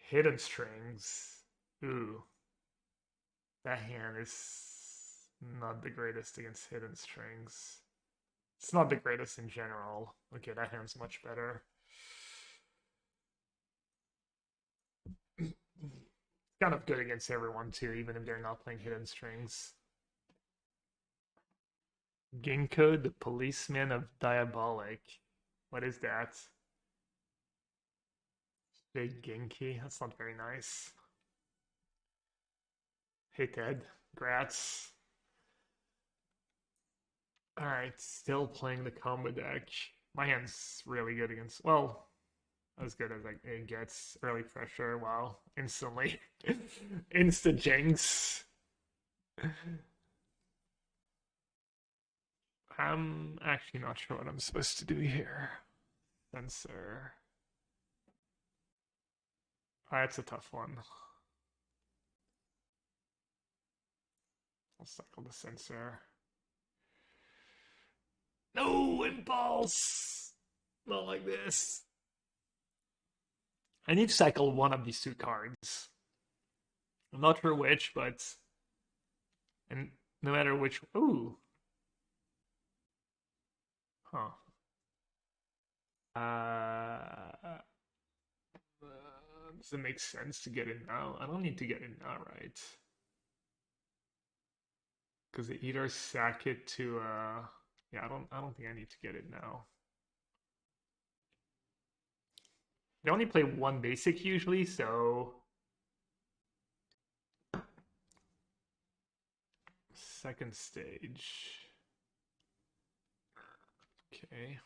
Hidden strings. Ooh, that hand is not the greatest against hidden strings. It's not the greatest in general. Okay, that hand's much better. Kind of good against everyone too, even if they're not playing hidden strings. Ginkgo, the policeman of Diabolic. What is that? Big Genki? That's not very nice. Hey Ted, grats. Alright, still playing the combo deck. My hand's really good against, well, as good as it gets. Early pressure, wow, instantly. Insta jinx. I'm actually not sure what I'm supposed to do here. Censor. That's a tough one. I'll cycle the Censor. No impulse! Not like this. I need to cycle one of these two cards. I'm not sure which, but and no matter which. Ooh. Huh. Does it make sense to get it now? I don't need to get it now, right? Because they either sack it to yeah, I don't think I need to get it now. They only play one basic usually, so second stage. Okay.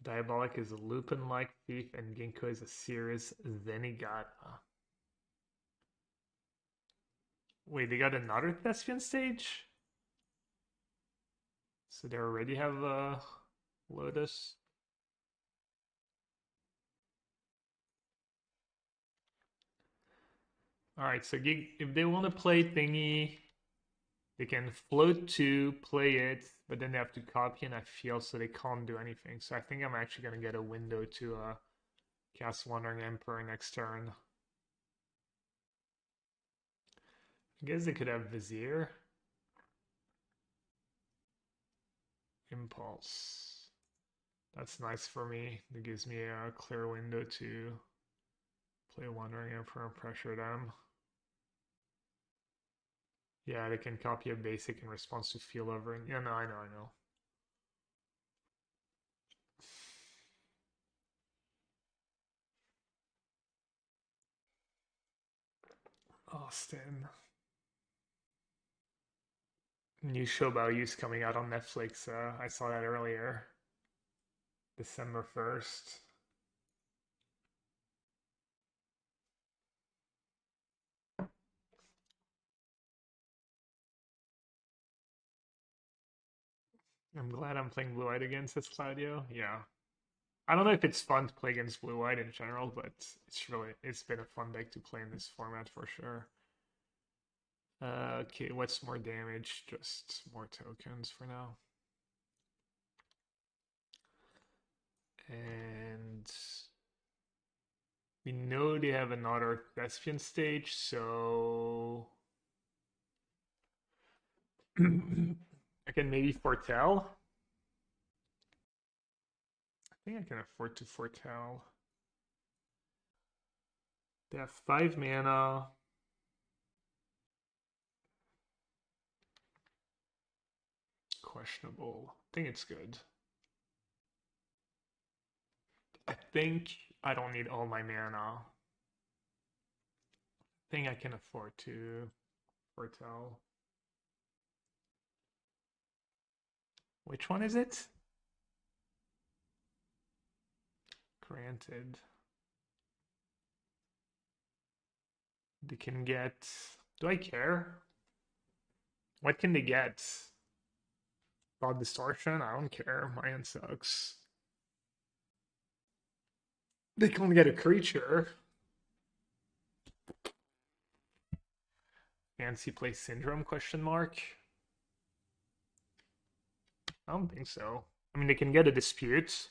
Diabolic is a Lupin-like thief, and Ginkgo is a serious Zenigata. Wait, they got another Thespian stage? So they already have a Lotus? Alright, so if they want to play thingy, they can float to play it, but then they have to copy and I feel so they can't do anything. So I think I'm actually going to get a window to cast Wandering Emperor next turn. I guess they could have Vizier. Impulse. That's nice for me. That gives me a clear window to play Wandering Emperor and pressure them. Yeah, they can copy a basic in response to feel over. Yeah, no, I know. Austin. New show about use coming out on Netflix. I saw that earlier. December 1st. I'm glad I'm playing Blue White against this Claudio. Yeah. I don't know if it's fun to play against Blue White in general, but it's been a fun deck to play in this format for sure. Okay, what's more damage? Just more tokens for now. And we know they have another Thespian stage, so I can maybe foretell. I think I can afford to foretell. They have 5 mana. Questionable. I think it's good. I think I don't need all my mana. I think I can afford to foretell. Which one is it? Granted. They can get... Do I care? What can they get? Thought Distortion? I don't care. My hand sucks. They can get a creature. Fancy Play Syndrome, question mark? I don't think so. I mean, they can get a Dispute.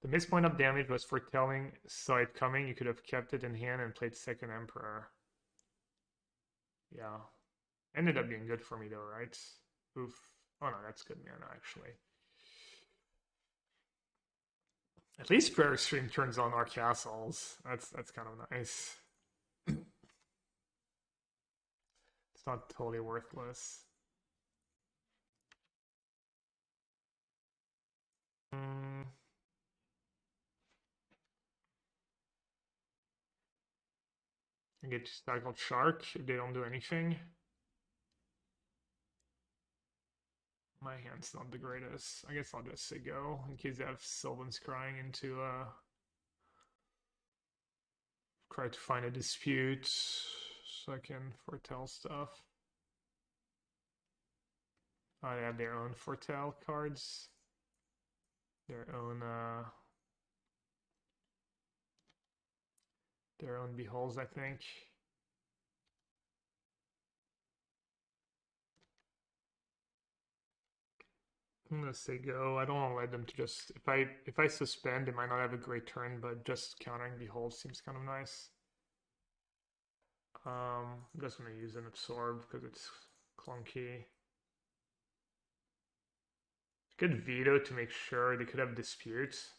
The missed point of damage was foretelling, saw it coming. You could have kept it in hand and played second Emperor. Yeah. Ended up being good for me though, right? Oof. Oh no, that's good mana actually. At least Prairie Stream turns on our castles. That's kind of nice. It's not totally worthless. I get to tackle Shark if they don't do anything. My hand's not the greatest. I guess I'll just say go in case they have Sylvan's crying into try to find a dispute so I can foretell stuff. Oh, they have their own foretell cards. Their own beholds, I think. I'm gonna say go. I don't want to let them to just if I suspend, they might not have a great turn, but just countering behold seems kind of nice. I'm just gonna use an absorb because it's clunky. Good veto to make sure they could have disputes.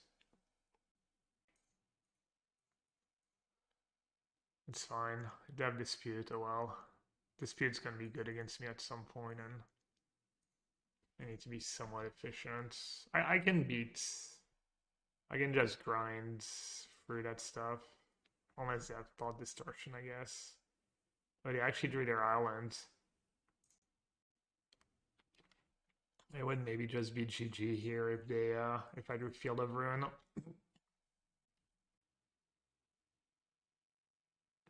It's fine. They have dispute. Oh well. Dispute's gonna be good against me at some point, and I need to be somewhat efficient. I can just grind through that stuff. Unless they have thought distortion, I guess. But they actually drew their island. It would maybe just be GG here if they if I drew Field of Ruin.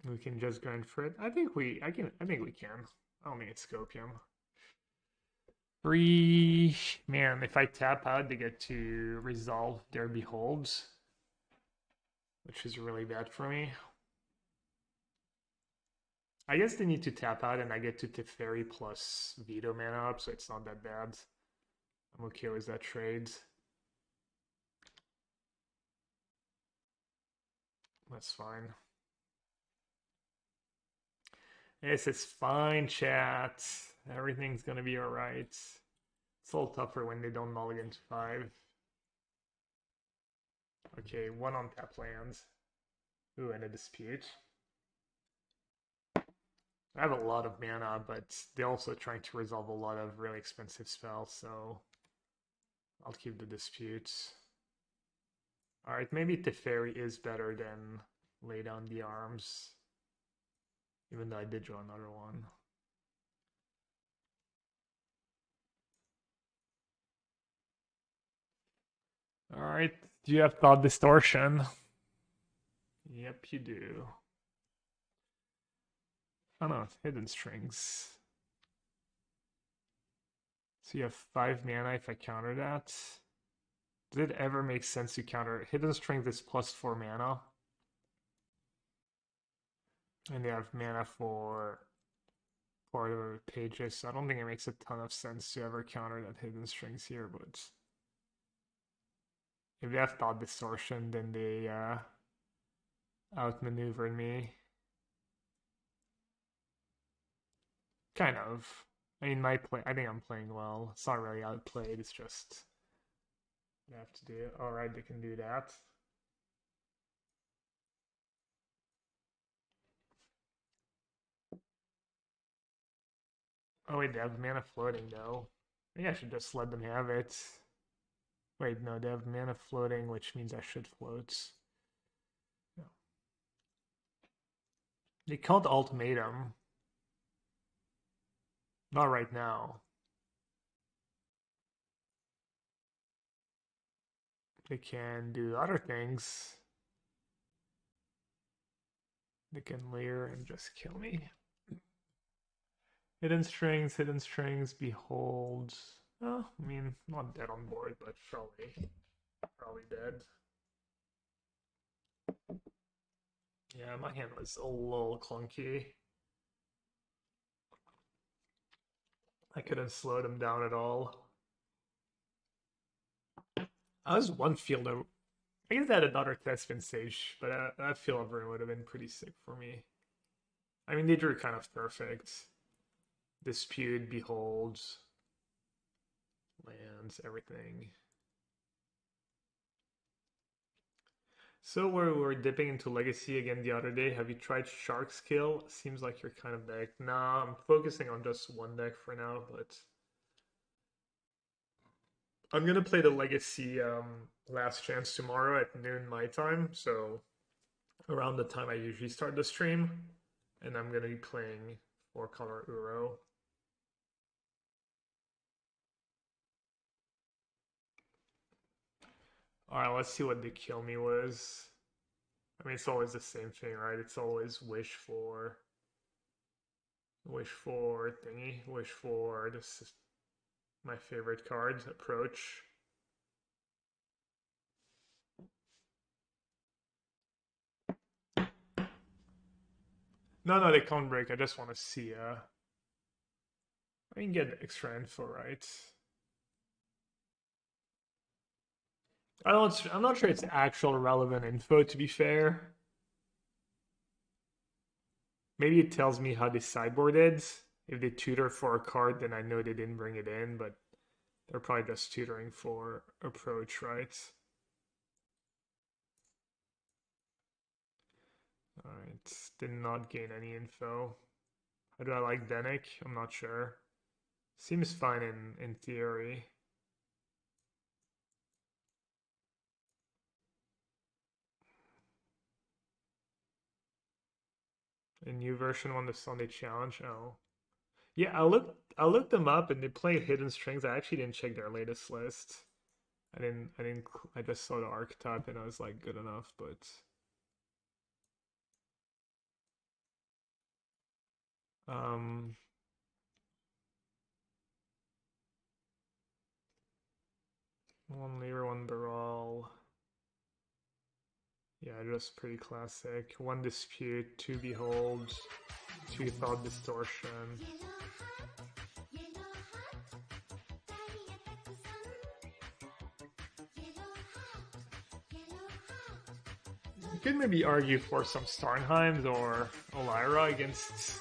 We can just grind for it. I think we can. I don't think it's Scopium. Man, if I tap out, they get to resolve their beholds, which is really bad for me. I guess they need to tap out and I get to Teferi plus Veto mana up, so it's not that bad. I'm okay with that trade. That's fine. Yes, it's fine, chat. Everything's gonna be alright. It's a little tougher when they don't mulligan to 5. Okay, 1 on tap lands. Ooh, and a dispute. I have a lot of mana, but they're also trying to resolve a lot of really expensive spells, so I'll keep the disputes. Alright, maybe Teferi is better than Lay Down the Arms. Even though I did draw another one. Alright, do you have Thought Distortion? Yep, you do. Oh no, Hidden Strings. So you have 5 mana if I counter that. Did it ever make sense to counter? Hidden Strength is plus 4 mana. And they have mana for the pages, so I don't think it makes a ton of sense to ever counter that Hidden Strings here, but if they have Thought Distortion, then they outmaneuvered me. Kind of. I mean, I think I'm playing well. It's not really outplayed, it's just I have to do it. Alright, they can do that. Oh wait, they have mana floating though. Maybe I should just let them have it. Wait, no, they have mana floating, which means I should float. No. They called Ultimatum. Not right now. They can do other things. They can layer and just kill me. Hidden strings, behold. Oh, I mean, not dead on board, but probably dead. Yeah, my hand was a little clunky. I couldn't slow them down at all. I was one field I guess that another Thespin Sage, but that Field of Ruin would have been pretty sick for me. I mean, they drew kind of perfect. Dispute, Behold, lands, everything. So we're dipping into Legacy again the other day. Have you tried Shark Skill? Seems like you're kind of back. Nah, I'm focusing on just one deck for now, but I'm gonna play the Legacy Last Chance tomorrow at noon my time, so around the time I usually start the stream, and I'm gonna be playing 4-color Uro. Alright, let's see what the kill me was. I mean, it's always the same thing, right? It's always wish for thingy, wish for, this is my favorite card, Approach. No, they can't break. I just want to see, I can get extra info, right? I'm not sure it's actual relevant info, to be fair. Maybe it tells me how they sideboarded. If they tutor for a card, then I know they didn't bring it in, but they're probably just tutoring for Approach, right? Alright, did not gain any info. How do I like Dennick? I'm not sure. Seems fine in theory. A new version won the Sunday Challenge. Oh, yeah. I looked them up, and they played Hidden Strings. I actually didn't check their latest list. I just saw the archetype, and I was like, good enough. But one Lyra, one Baral. Yeah, just pretty classic. One Dispute, two Behold, two Thought Distortion. You could maybe argue for some Starnheims or Lyra against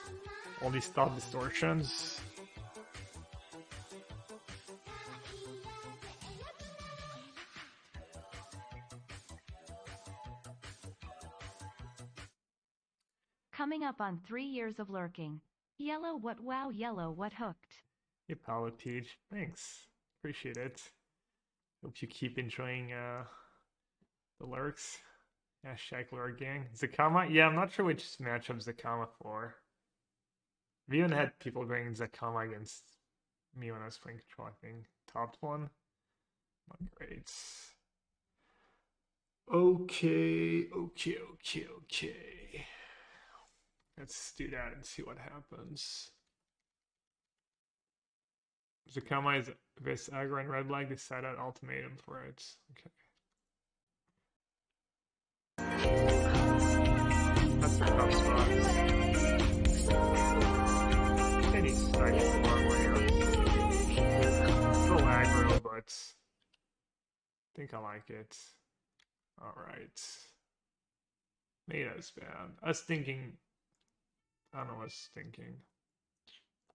all these Thought Distortions. Coming up on 3 years of lurking. Yellow what wow, yellow what hooked. Hey, Paolo Teach. Thanks. Appreciate it. Hope you keep enjoying the lurks. Hashtag lurk gang. Zakama? Yeah, I'm not sure which matchup Zakama for. We even had people bringing Zakama against me when I was playing Control, I think. Topped one. Not great. Okay. Let's do that and see what happens. Zakama is this aggro and red black. Decide that ultimatum for it. Okay. That's a tough spot. Any cycle layers. Still aggro, but I think I like it. Alright. Maybe that's bad. I was thinking. I don't know what I was thinking.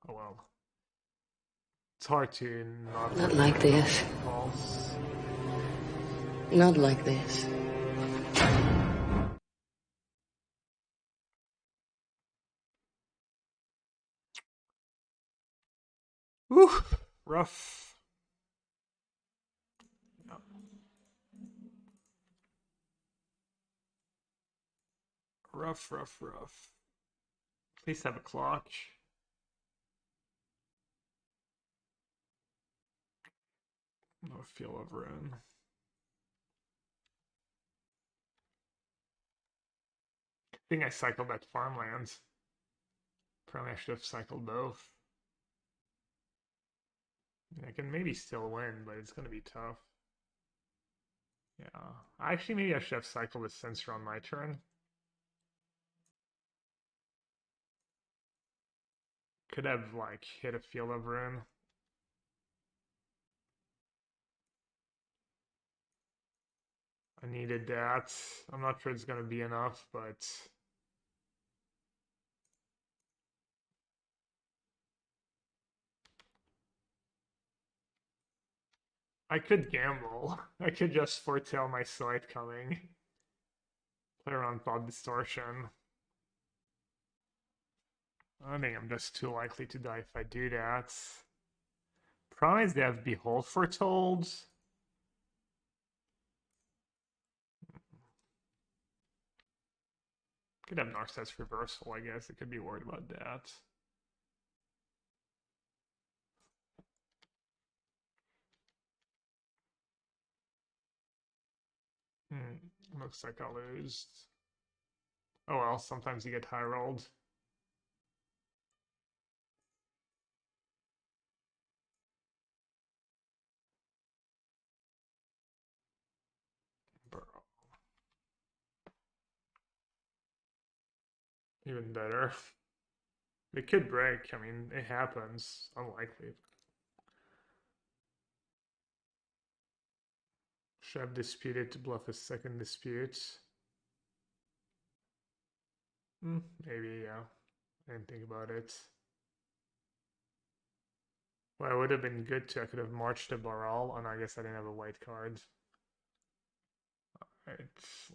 Oh well. It's hard to not like this. Calls. Not like this. Whew, rough. Yep. Rough. Please have a clock. No feel of ruin. I think I cycled that farmland. Probably I should have cycled both. I can maybe still win, but it's gonna be tough. Yeah. Actually, maybe I should have cycled the Censor on my turn. Could have, like, hit a Field of Ruin. I needed that. I'm not sure it's gonna be enough, but I could gamble. I could just foretell my side coming. Play around Thought Distortion. I think I'm just too likely to die if I do that. Problem is they have Behold Foretold. Could have Narset's Reversal, I guess. It could be worried about that. Looks like I'll lose. Oh well, sometimes you get high rolled. Bro. Even better. It could break. I mean, it happens. Unlikely. Should have disputed to bluff a second dispute. Maybe, yeah. I didn't think about it. Well, it would have been good to. I could have marched to Baral, and I guess I didn't have a white card. Alright,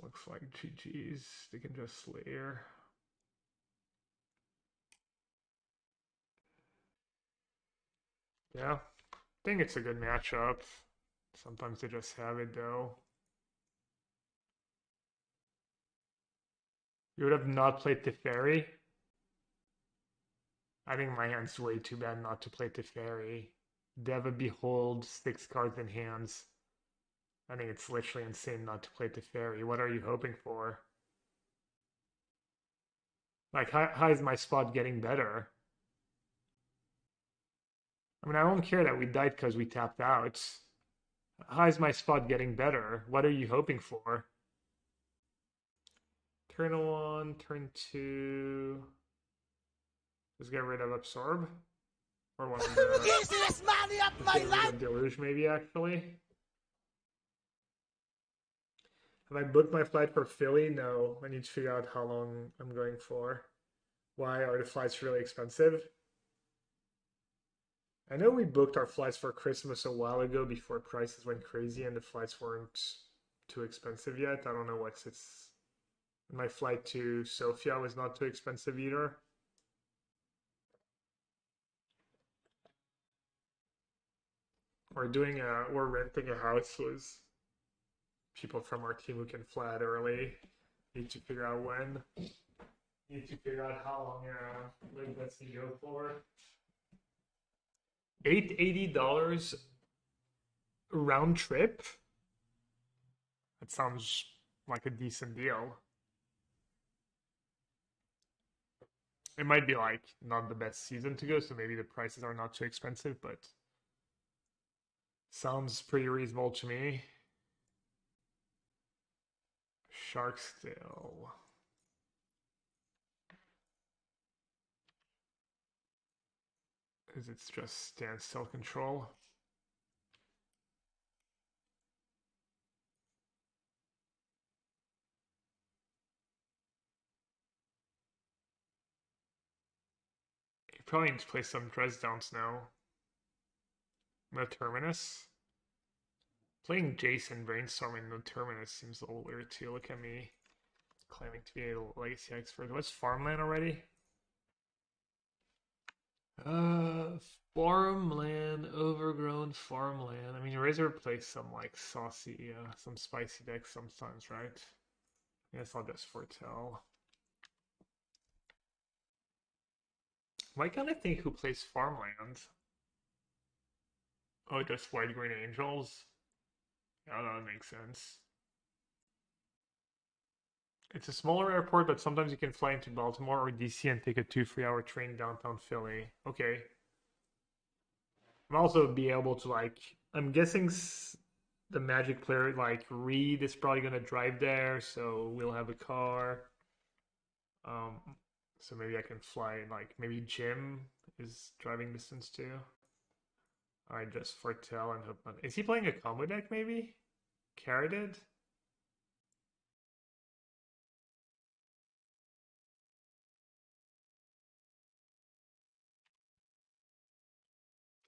looks like GG's. They can just Slayer. Yeah, I think it's a good matchup. Sometimes they just have it, though. You would have not played Teferi? I think my hand's way too bad not to play Teferi. They have a Behold, 6 cards in hands. I think it's literally insane not to play Teferi. What are you hoping for? Like, how is my spot getting better? I mean, I don't care that we died because we tapped out. How is my spot getting better? What are you hoping for? Turn 1, turn 2. Just get rid of Absorb. Or one of the... Easiest money of my life! Deluge, maybe, actually. Have I booked my flight for Philly? No. I need to figure out how long I'm going for. Why are the flights really expensive? I know we booked our flights for Christmas a while ago before prices went crazy and the flights weren't too expensive yet. I don't know what's it's... My flight to Sofia was not too expensive either. We're renting a house with people from our team who can fly out early. Need to figure out when. Need to figure out how long that's gonna go for. $880 round trip. That sounds like a decent deal. It might be like not the best season to go, so maybe the prices are not too expensive, but sounds pretty reasonable to me. Shark still. Because it's just standstill control. You probably need to play some dress downs now. No Terminus. Playing Jason brainstorming no Terminus seems a little weird too. Look at me claiming to be a legacy expert. What's Farmland already? Farmland, overgrown farmland. I mean, Razor plays some like saucy, some spicy decks sometimes, right? I guess I'll just foretell. Why can't I think who plays farmland? Oh, just White Green Angels? Yeah, that makes sense. It's a smaller airport, but sometimes you can fly into Baltimore or DC and take a 2-3 hour train downtown Philly. Okay. And also be able to like, I'm guessing the Magic player like Reed is probably gonna drive there, so we'll have a car. So maybe I can fly like maybe Jim is driving distance too. I just foretell and hope. Is he playing a combo deck maybe? Carroted?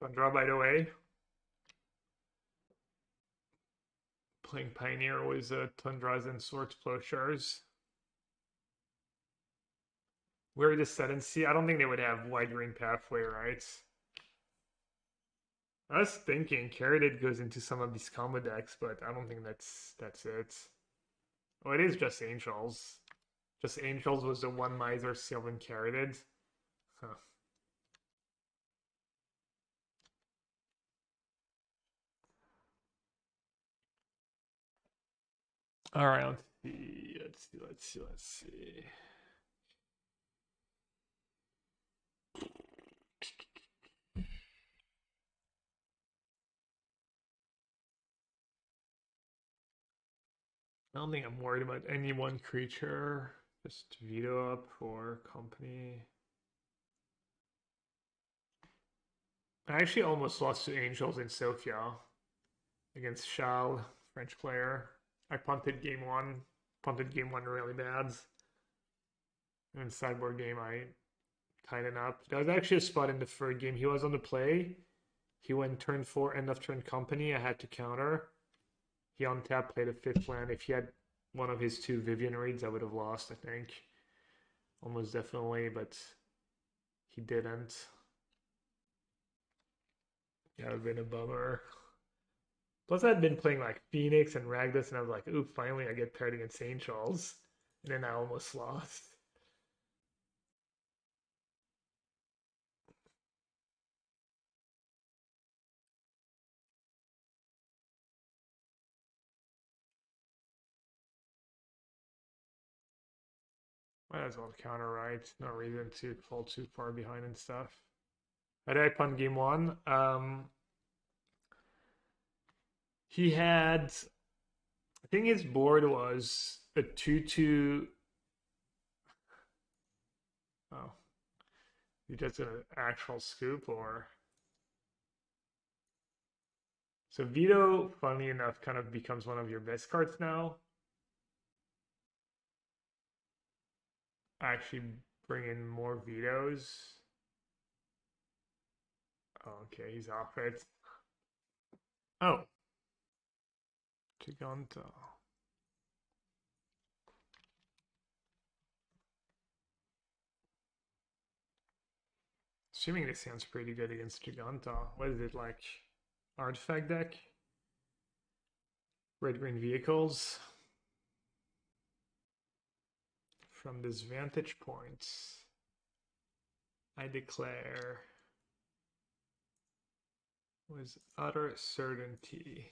Tundra, by the way. Playing Pioneer with Tundras and Swords Plowshares. Where the 7C? I don't think they would have Wide Green Pathway, right? I was thinking Carroted goes into some of these combo decks, but I don't think that's it. Oh, it is just Angels. Just Angels was the one Miser Sylvan Carroted. Huh. All right, let's see. I don't think I'm worried about any one creature. Just veto up for company. I actually almost lost to Angels in Sofia against Shal, French player. I punted game one. Punted game one really bad. And sideboard game, I tied it up. That was actually a spot in the third game. He was on the play. He went turn 4, end of turn company. I had to counter. He untapped, played a 5th land. If he had one of his 2 Vivian reads, I would have lost, I think. Almost definitely, but he didn't. That would have been a bummer. Plus, I'd been playing like Phoenix and Ragdos, and I was like, ooh, finally I get paired against St. Charles. And then I almost lost. Might as well counter, right? No reason to fall too far behind and stuff. How did I punt game one? He had, I think his board was a 2-2. Oh, he does an actual scoop or? So Veto, funny enough, kind of becomes one of your best cards now. Actually bring in more vetoes. Oh, okay, he's off it. Oh. Giganta. Assuming this sounds pretty good against Giganta. What is it, like artifact deck? Red-green vehicles. From this vantage point, I declare with utter certainty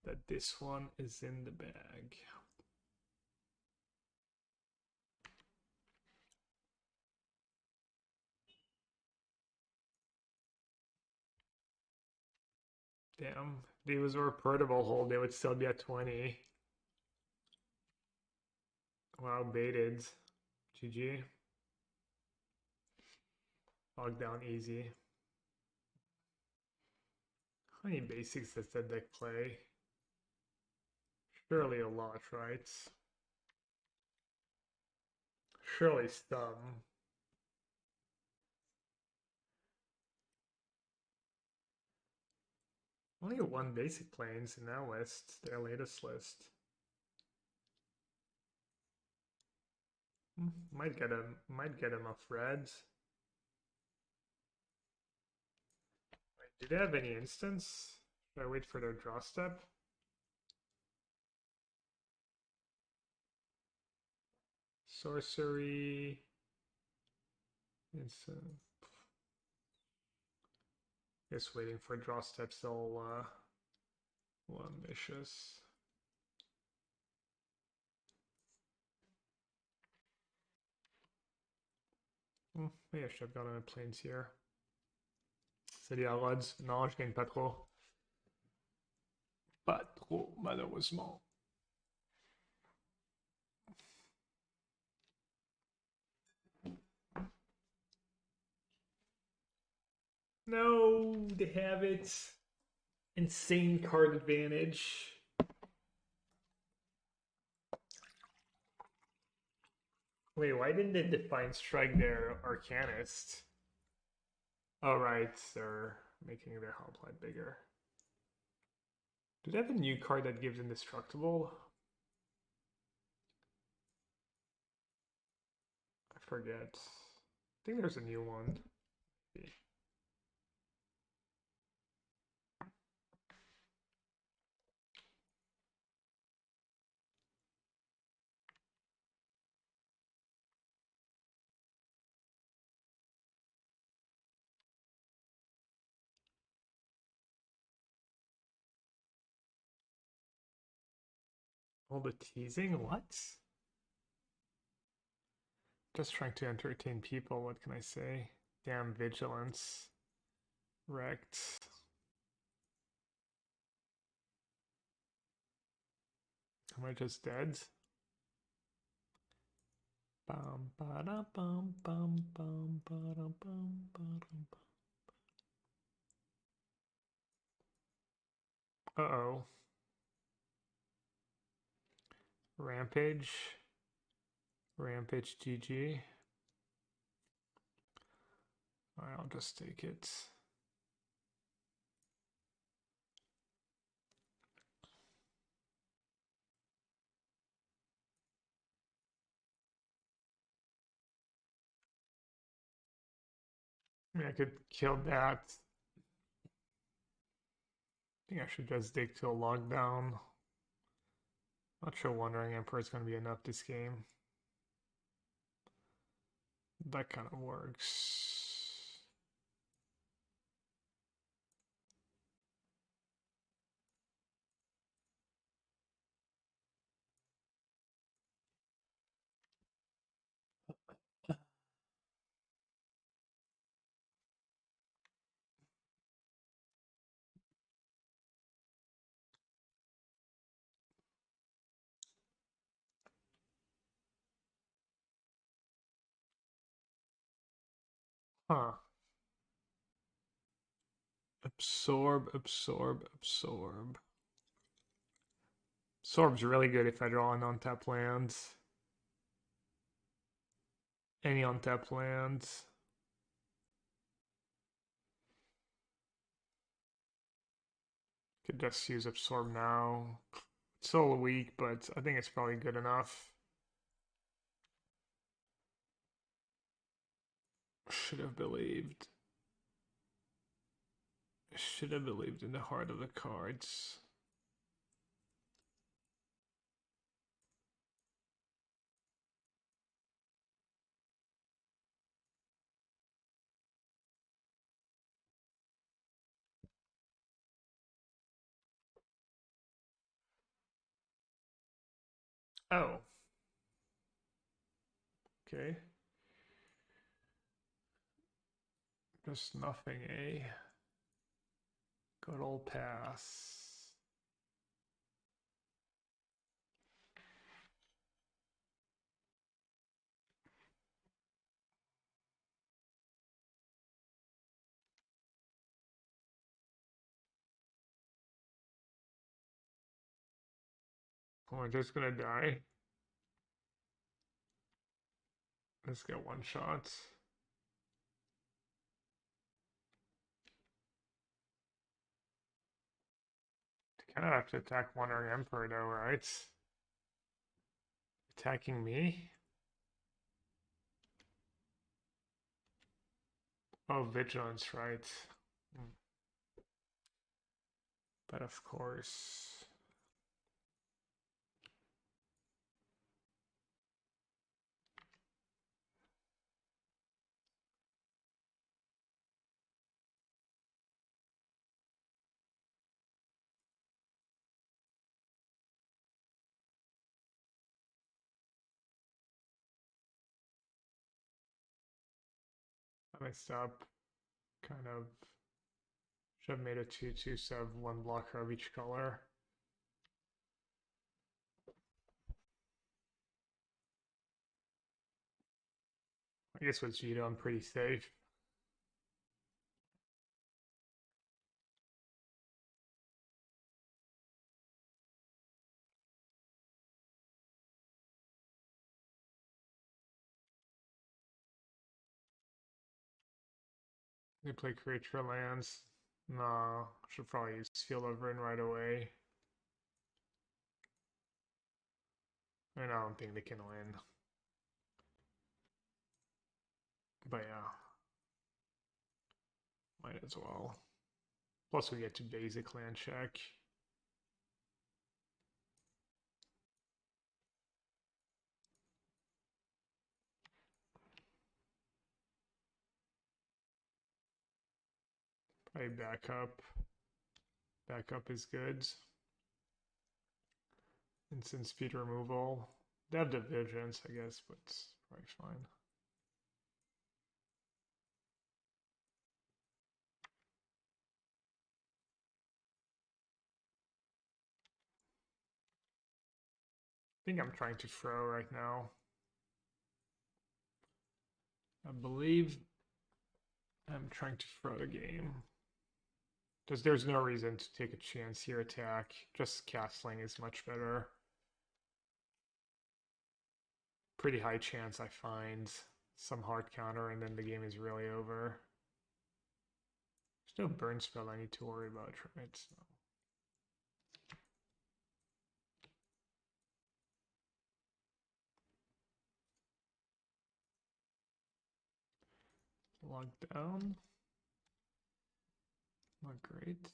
that this one is in the bag. Damn, if these were portable hold, they would still be at 20. Wow, baited. GG. Log down easy. How many basics does that deck play? Surely a lot, right? Surely some. Only one basic planes in that list, their latest list. Might get him off reds. Wait, do they have any instance? Should I wait for their draw step? Sorcery. Instant. Just waiting for draw steps. They'll ambitious. Maybe I should have gotten a planes here. Salut à Rods. Non, je gagne pas trop. Pas trop, malheureusement. No, they have it. Insane card advantage. Wait, why didn't they define strike their Arcanist? Oh, right, they're making their hoplite bigger. Do they have a new card that gives indestructible? I forget. I think there's a new one. Maybe. All the teasing? What? Just trying to entertain people, what can I say? Damn vigilance. Wrecked. Am I just dead? Bum ba da bum bum bum ba da bum ba dum bum. Uh-oh. Rampage. Rampage GG. Alright, I'll just take it. I mean, I could kill that. I think I should just dig to a lockdown. Not sure Wandering Emperor is going to be enough this game. That kind of works. Huh. Absorb, absorb, absorb. Absorb's really good if I draw an untap land. Any untap land. Could just use absorb now. It's still weak, but I think it's probably good enough. Should have believed. Should have believed in the heart of the cards. Oh. Okay. Just nothing, eh? Good old pass. We're just gonna die. Let's get one shot. Kind of have to attack Wandering Emperor though, right? Attacking me? Oh, Vigilance, right. But of course. I messed up. Kind of should have made a 2/2 so I have one blocker of each color. I guess with Veto I'm pretty safe. They play creature lands. No, should probably use Field of Ruin right away. I don't think they can win. But yeah. Might as well. Plus we get to basic land check. Probably backup. Backup is good. Instant speed removal. They have divisions, I guess, but it's probably fine. I think I'm trying to throw right now. I believe I'm trying to throw the game. Because there's no reason to take a chance here attack. Just castling is much better. Pretty high chance I find some hard counter and then the game is really over. There's no burn spell I need to worry about, right? So. Lockdown. Not great.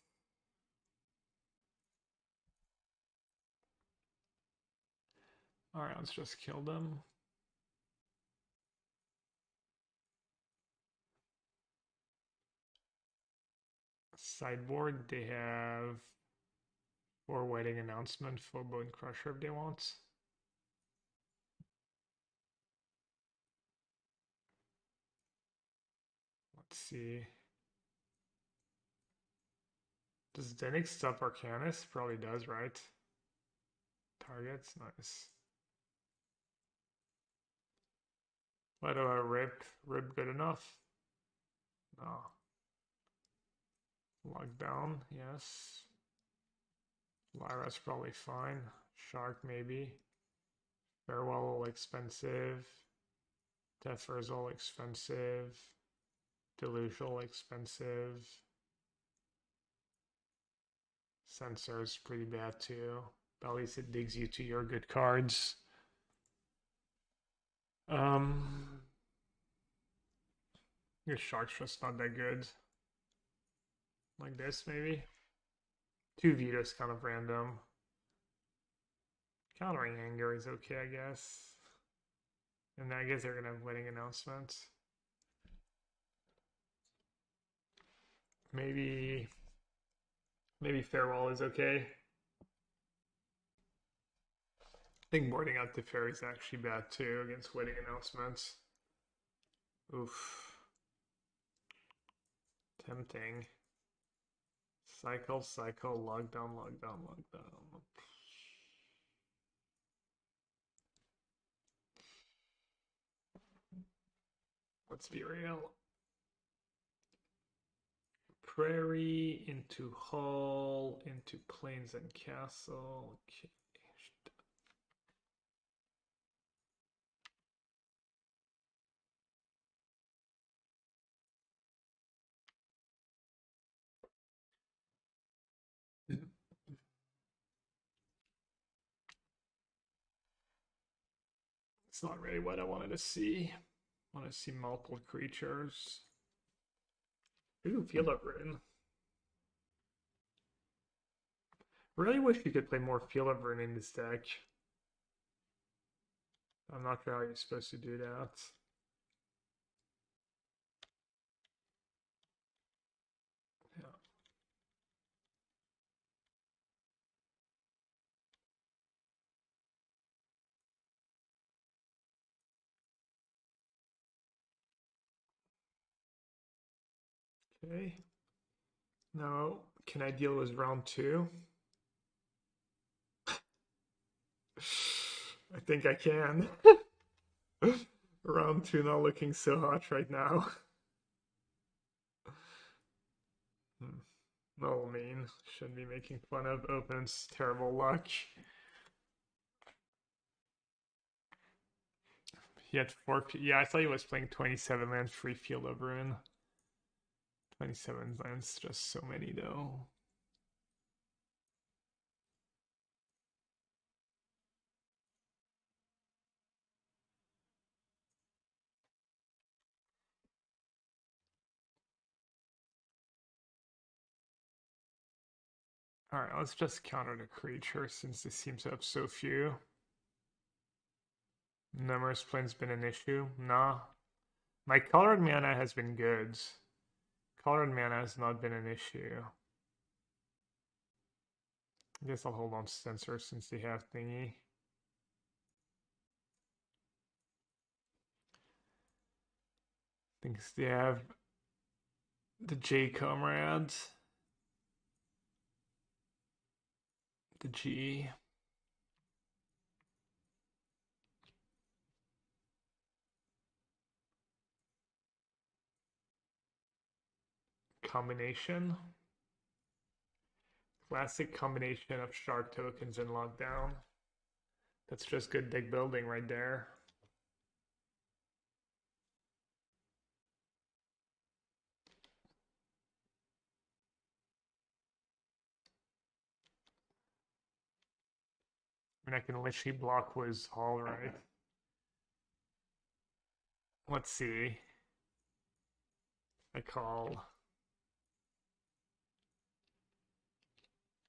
Alright, let's just kill them. Sideboard, they have 4 Wedding Announcement, full Bone Crusher if they want. Let's see. Does Dennick stop Arcanus? Probably does, right? Targets, nice. What about Rip? Rip good enough? No. Lockdown, yes. Lyra's probably fine. Shark maybe. Farewell all expensive. Teferi's all expensive. Deluge all expensive. Censor is pretty bad too. But at least it digs you to your good cards. Your Shark's just not that good. Like this, maybe? 2 Veto's kind of random. Countering Anger is okay, I guess. And I guess they're gonna have Wedding Announcement. Maybe Farewell is okay. I think boarding out Teferi is actually bad too against Wedding Announcements. Oof. Tempting. Cycle, lockdown. Let's be real. Prairie into Hall, into Plains and Castle. Okay. It's not really what I wanted to see. I want to see multiple creatures. Ooh, Field of Ruin. Really wish you could play more Field of Ruin in this deck. I'm not sure how you're supposed to do that. Okay. Now, can I deal with round 2? I think I can. Round 2 not looking so hot right now. No, mean. Shouldn't be making fun of opens. Terrible luck. He had 4. Yeah, I thought he was playing 27 land free Field of Ruin. 27 lands, just so many though. Alright, let's just counter the creature since this seems to have so few. Numerous planes been an issue? Nah. My colored mana has been good. Colored mana has not been an issue. I guess I'll hold on to Censor since they have thingy. Thinks they have the J Comrades. The G. Combination. Classic combination of Shark tokens and lockdown. That's just good deck building right there. I mean, I can literally block Wiz Hall, right? Let's see. I call.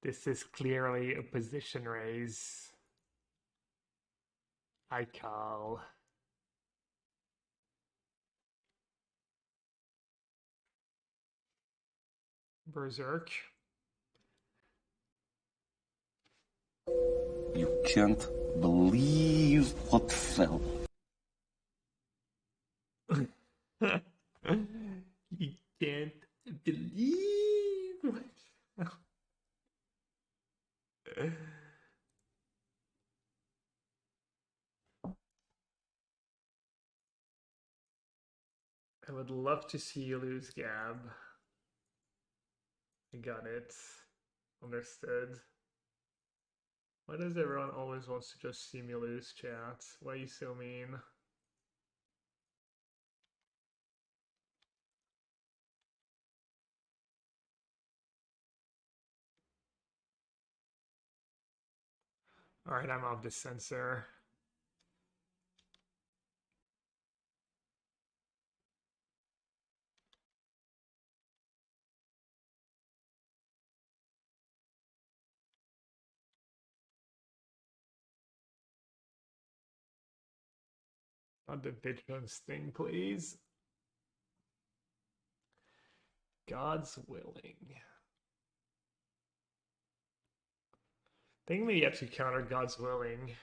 This is clearly a position raise. I call. Berserk. You can't believe what fell. You can't believe what fell. I would love to see you lose, Gab. I got it. Understood. Why does everyone always wants to just see me lose, chat? Why are you so mean? Alright, I'm off the Censor. Not the vigilance thing, please. God's willing. I think we have to counter God's willing.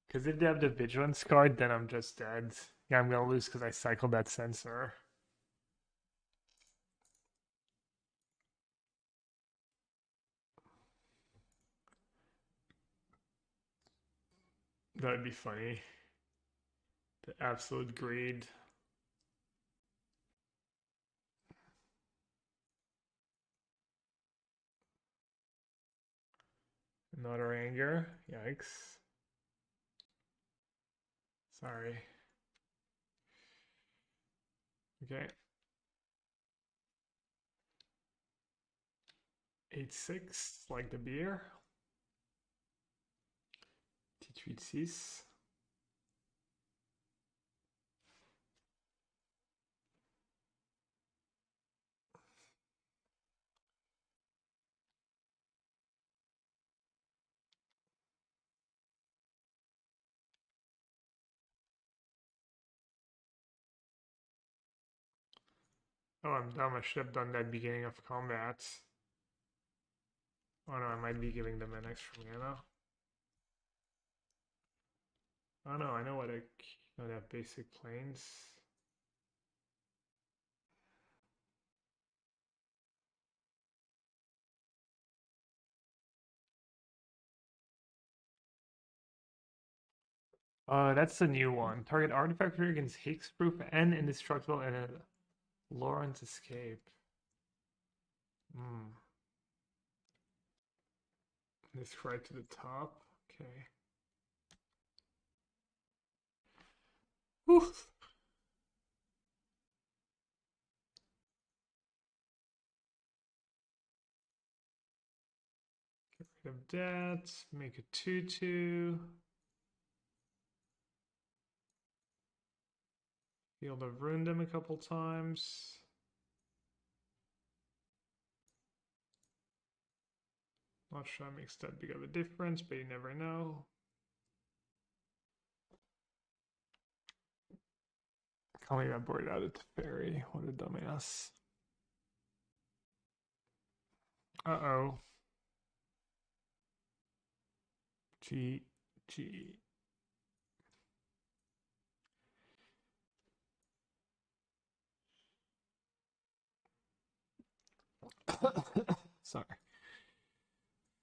Because if they have the vigilance card, then I'm just dead. Yeah, I'm gonna lose because I cycled that Censor. That would be funny. The absolute greed. Another anger. Yikes. Sorry. Okay. 8-6, like the beer. T36. Oh, I'm dumb. I should have done that beginning of combat. Oh no, I might be giving them an extra mana. Oh no, I know what I know they have basic planes. That's a new one. Target artifact creature against Hexproof and indestructible and a Lawrence escape. This right to the top. Okay. Oof. Rid of that. Make a 2/2. Field of ruined them a couple times. Not sure it makes that big of a difference, but you never know. Can't believe I boarded out a Teferi. What a dumbass. Uh-oh. G. Sorry.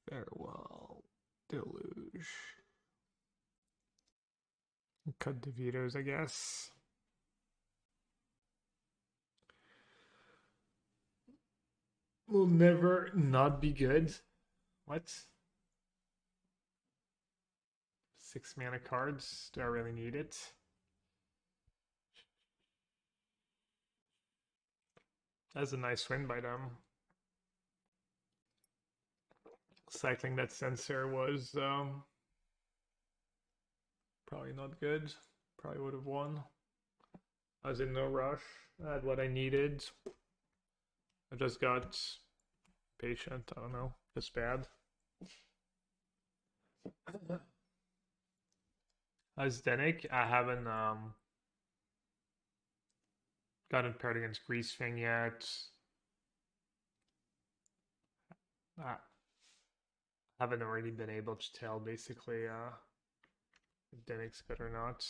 Farewell. Deluge. Cut the vetoes, I guess. Will never not be good. What? 6 mana cards. Do I really need it? That's a nice win by them. Cycling that Censor was probably not good. Probably would have won. I was in no rush. I had what I needed. I just got patient. I don't know. Just bad. As Dennick, I haven't gotten paired against Greasefang yet. I haven't already been able to tell basically if Dennick's good or not.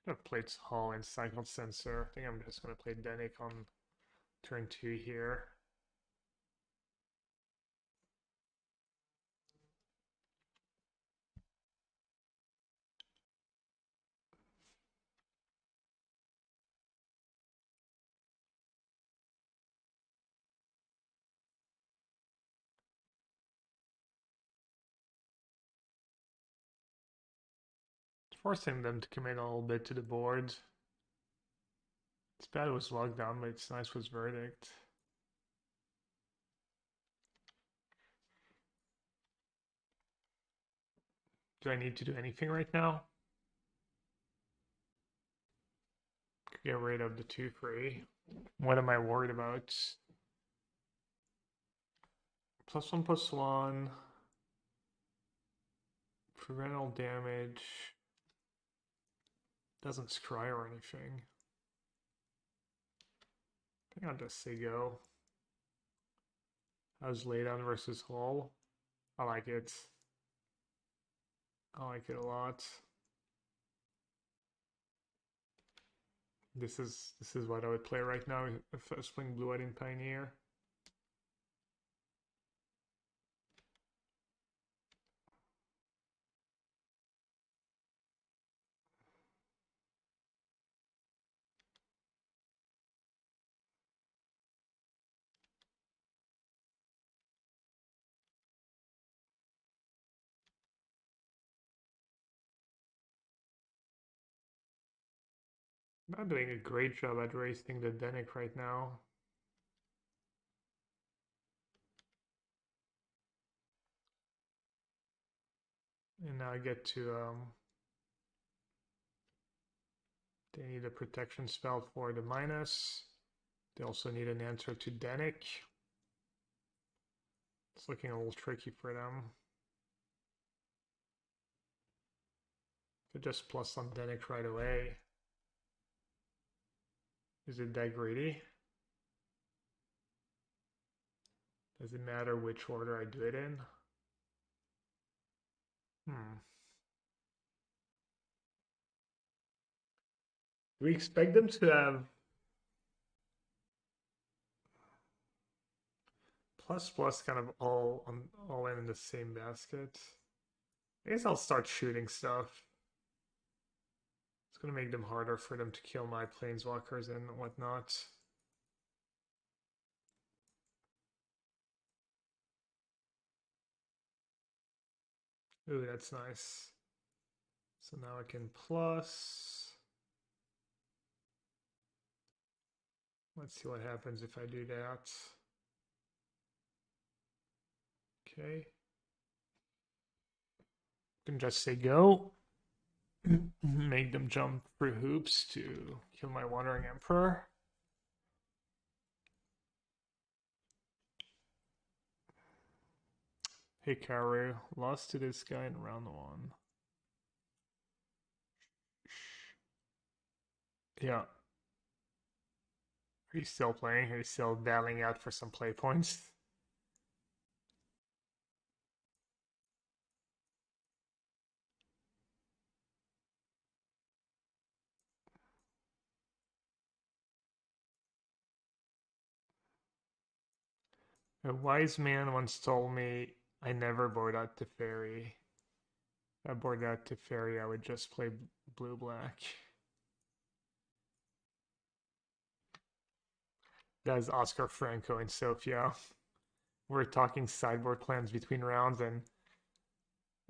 Could have played Hall and cycled Censor. I think I'm just gonna play Dennick on turn 2 here. Forcing them to commit a little bit to the board. It's bad it was locked down, but it's nice was Verdict. Do I need to do anything right now? Could get rid of the 2/3. What am I worried about? +1/+1. Prevent all damage. Doesn't scry or anything. I think I'll just say go. How's Laydown versus Hull? I like it. I like it a lot. This is what I would play right now if I was playing Blue-White in Pioneer. Not doing a great job at racing the Dennick right now. And now I get to they need a protection spell for the minus. They also need an answer to Dennick. It's looking a little tricky for them. Could just plus on Dennick right away. Is it that greedy? Does it matter which order I do it in? We expect them to have ++ kind of all in the same basket. I guess I'll start shooting stuff. It's gonna make them harder for them to kill my planeswalkers and whatnot. Ooh, that's nice. So now I can plus. Let's see what happens if I do that. Okay. can just say go. Make them jump through hoops to kill my Wandering Emperor. Hey Karu, lost to this guy in round 1. Yeah. Are you still playing? Are you still battling out for some play points? A wise man once told me I never board out Teferi. If I board out Teferi, I would just play blue-black. That's Oscar Franco and Sofia. We're talking sideboard plans between rounds, and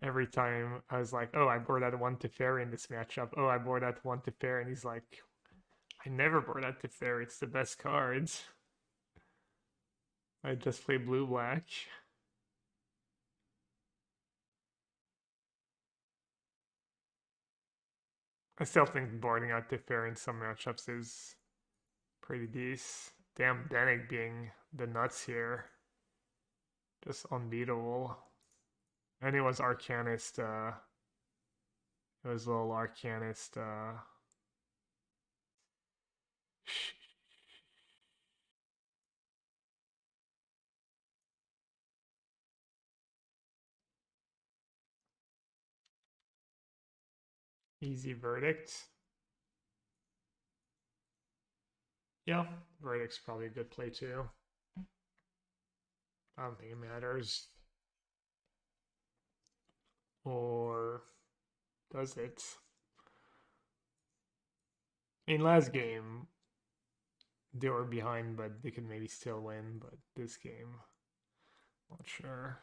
every time I was like, oh, I board out 1 Teferi in this matchup. Oh, I board out 1 Teferi, and he's like, I never board out Teferi. It's the best cards. I just play blue-black. I still think boarding out Teferi in some matchups is pretty decent. Damn, Dennick being the nuts here. Just unbeatable. And it was Arcanist, it was a little Arcanist, easy verdict. Yeah, verdict's probably a good play too. I don't think it matters. Or does it? In last game, they were behind, but they could maybe still win. But this game, not sure.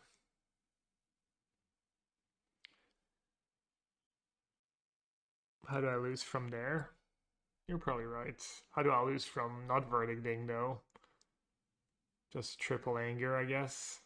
How do I lose from there? You're probably right. How do I lose from not verdicting though? Just triple anger, I guess.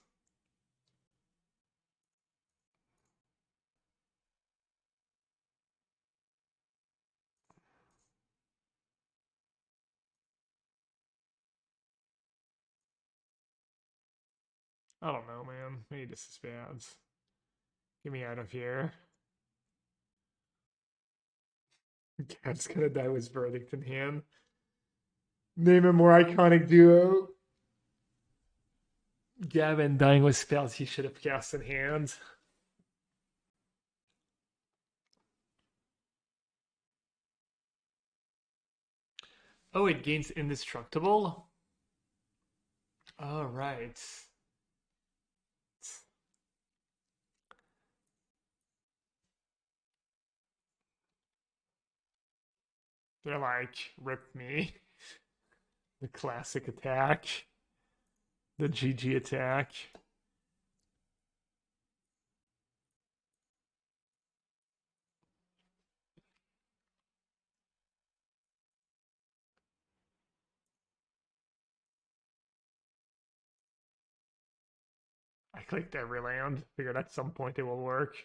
I don't know, man. Maybe this is bad. Get me out of here. Cat's gonna die with verdict in hand. Name a more iconic duo. Gavin dying with spells he should have cast in hand. Oh, it gains indestructible? Oh, right. They're like, rip me. The classic attack. The GG attack. I clicked every land. Figured at some point it will work.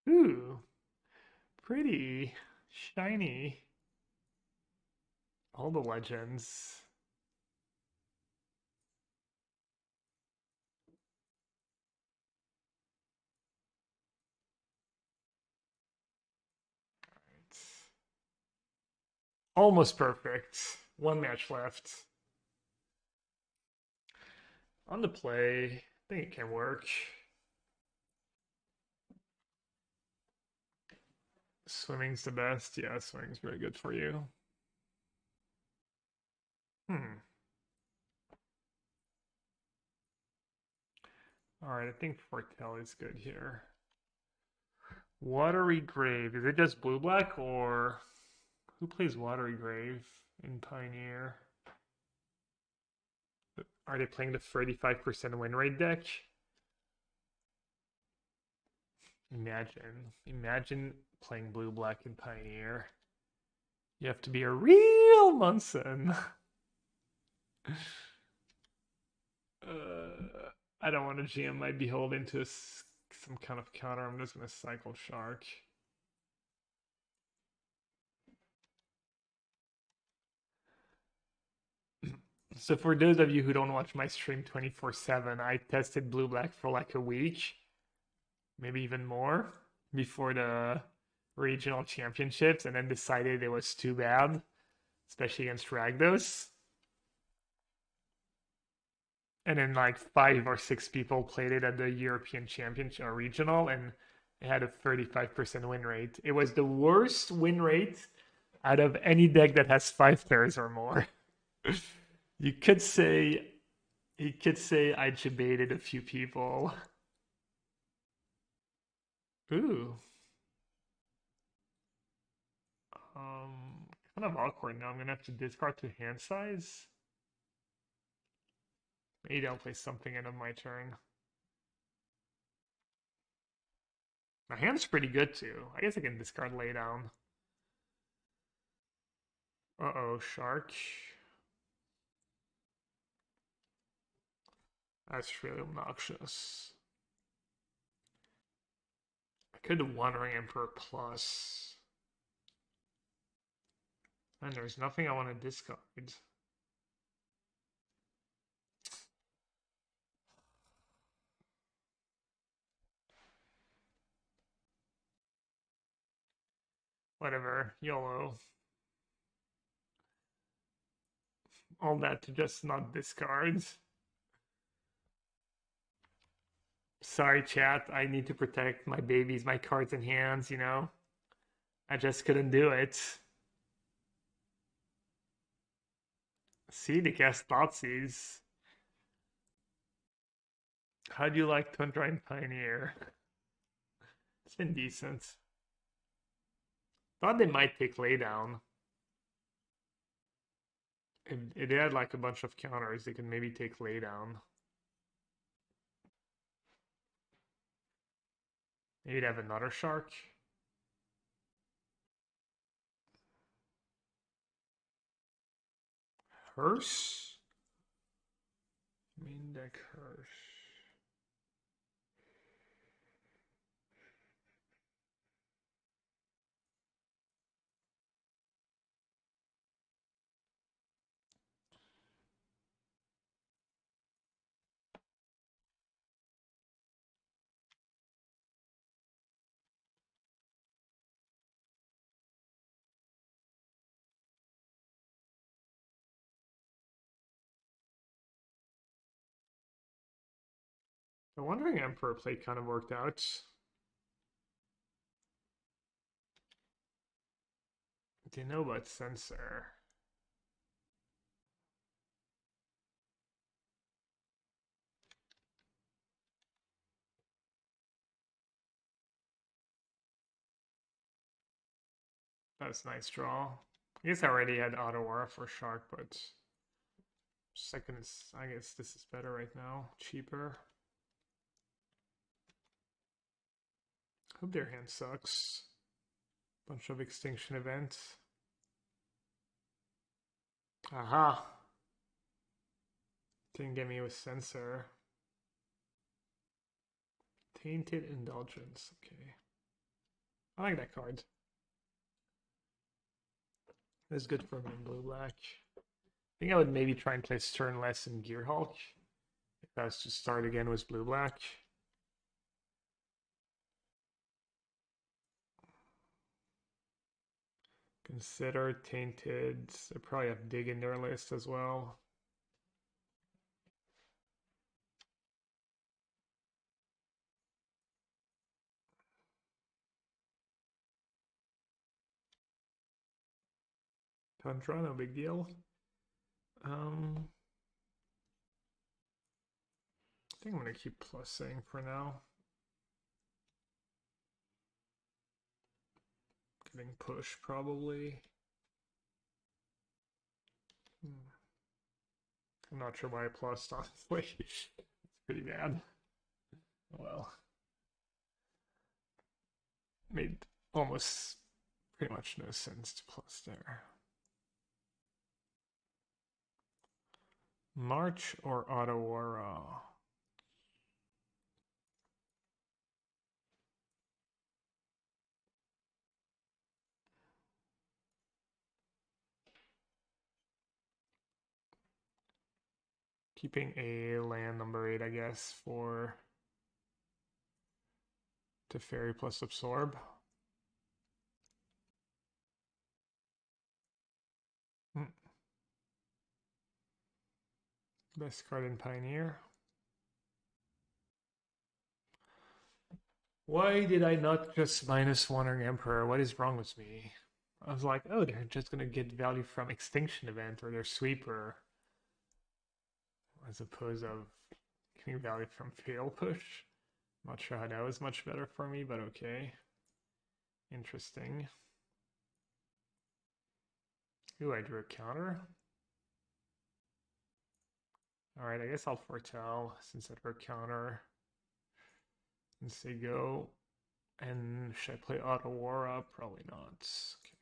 Ooh. Pretty. Shiny. All the legends. Almost perfect. One match left. On the play, I think it can work. Swimming's the best. Yeah, swimming's very good for you. Alright, I think Fortel is good here. Watery Grave. Is it just blue-black, or who plays Watery Grave in Pioneer? Are they playing the 35% win rate deck? Imagine playing blue-black in Pioneer. You have to be a real Munson. I don't want to jam my Behold into some kind of counter. I'm just going to cycle Shark. So for those of you who don't watch my stream 24/7, I tested blue-black for like a week, maybe even more, before the regional championships, and then decided it was too bad, especially against Ragdos. And then like 5 or 6 people played it at the European Championship or regional, and it had a 35% win rate. It was the worst win rate out of any deck that has 5 players or more. You could say I debated a few people. Ooh. Kind of awkward now. I'm gonna have to discard to hand size. Maybe I'll play something in on my turn. My hand's pretty good too. I guess I can discard lay down. Uh-oh, Shark. That's really obnoxious. I could have Wandering Emperor plus. And there's nothing I want to discard. Whatever, YOLO. All that to just not discard. Sorry, chat. I need to protect my babies, my cards and hands, you know? I just couldn't do it. See, they cast Thoughtseize. How do you like Tundra and Pioneer? It's been decent. Thought they might take Laydown. If they had like a bunch of counters, they could maybe take Laydown. Maybe they'd have another Shark. Hearse? Main deck Hearse. The Wandering Emperor play kind of worked out. Do you know about Censor? That's a nice draw. I guess I already had Otawara for Shark, but second is, I guess this is better right now. Cheaper. Hope their hand sucks. Bunch of extinction events. Aha! Didn't get me with Censor. Tainted Indulgence. Okay. I like that card. That's good for me in blue-black. I think I would maybe try and play Sternless and Gearhulk. If I was to start again with blue-black. Consider Tainted. They probably have Dig in their list as well. Tundra, no big deal. I think I'm gonna keep plussing for now. Getting push probably. I'm not sure why I plussed, honestly. It's pretty bad. Well, made almost pretty much no sense to plus there. March or Otawara? Keeping a land number 8, I guess, for Teferi plus Absorb. Best card in Pioneer. Why did I not just -1 Emperor? What is wrong with me? I was like, oh, they're just gonna get value from Extinction Event or their Sweeper, as opposed of getting value from Fatal Push. Not sure how that was much better for me, but okay. Interesting. Ooh, I drew a counter. Alright, I guess I'll foretell since I drew a counter. And say go. And should I play Otawara? Probably not. Okay.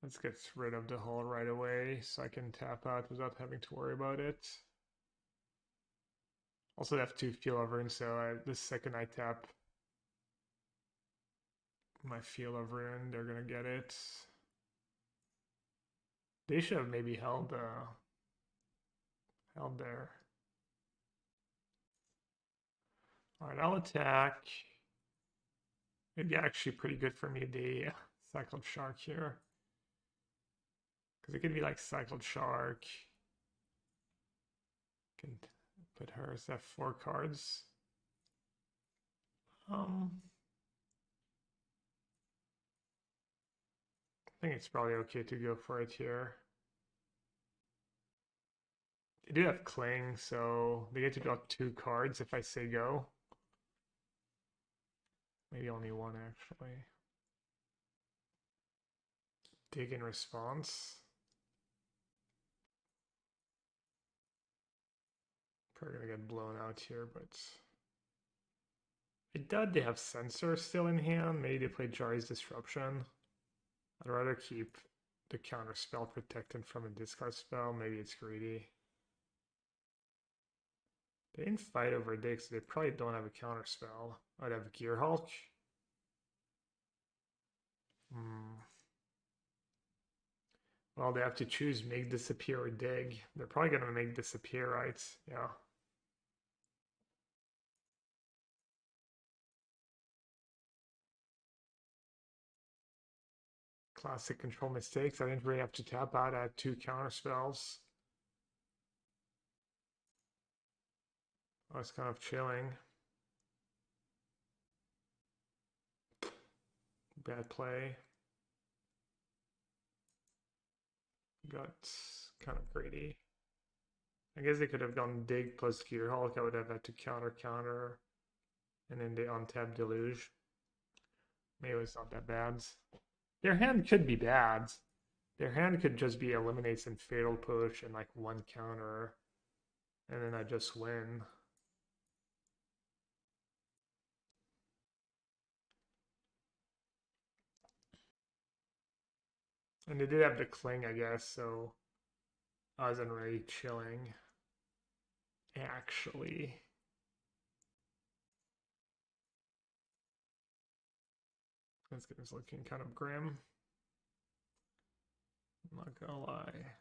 Let's get rid of the hull right away so I can tap out without having to worry about it. Also have 2 Field of Ruin, so the second I tap my Field of Ruin, they're gonna get it. They should have maybe held there. Alright, I'll attack. Maybe actually pretty good for me, the Cycled Shark here. Because it could be like Cycled Shark. Can put hers at 4 cards. I think it's probably okay to go for it here. They do have Cling, so they get to draw 2 cards if I say go. Maybe only 1 actually. Dig in response. Probably gonna get blown out here, but I doubt they have Censor still in hand. Maybe they play Jari's Disruption. I'd rather keep the counter spell protected from a discard spell. Maybe it's greedy. They didn't fight over Dig, so they probably don't have a counter spell. I'd have Gear Hulk. Well, they have to choose Make Disappear or Dig. They're probably gonna make Disappear, right? Yeah. Classic control mistakes. I didn't really have to tap out at 2 counter spells. I was kind of chilling. Bad play. Got kind of greedy. I guess they could have gone Dig plus Gear Hulk. I would have had to counter. And then they untap Deluge. Maybe it's not that bad. Their hand could be bad. Their hand could just be Eliminates and Fatal Push and like 1 counter. And then I just win. And they did have the Cling, I guess, so I wasn't really chilling. Actually. This game's looking kind of grim. I'm not gonna lie.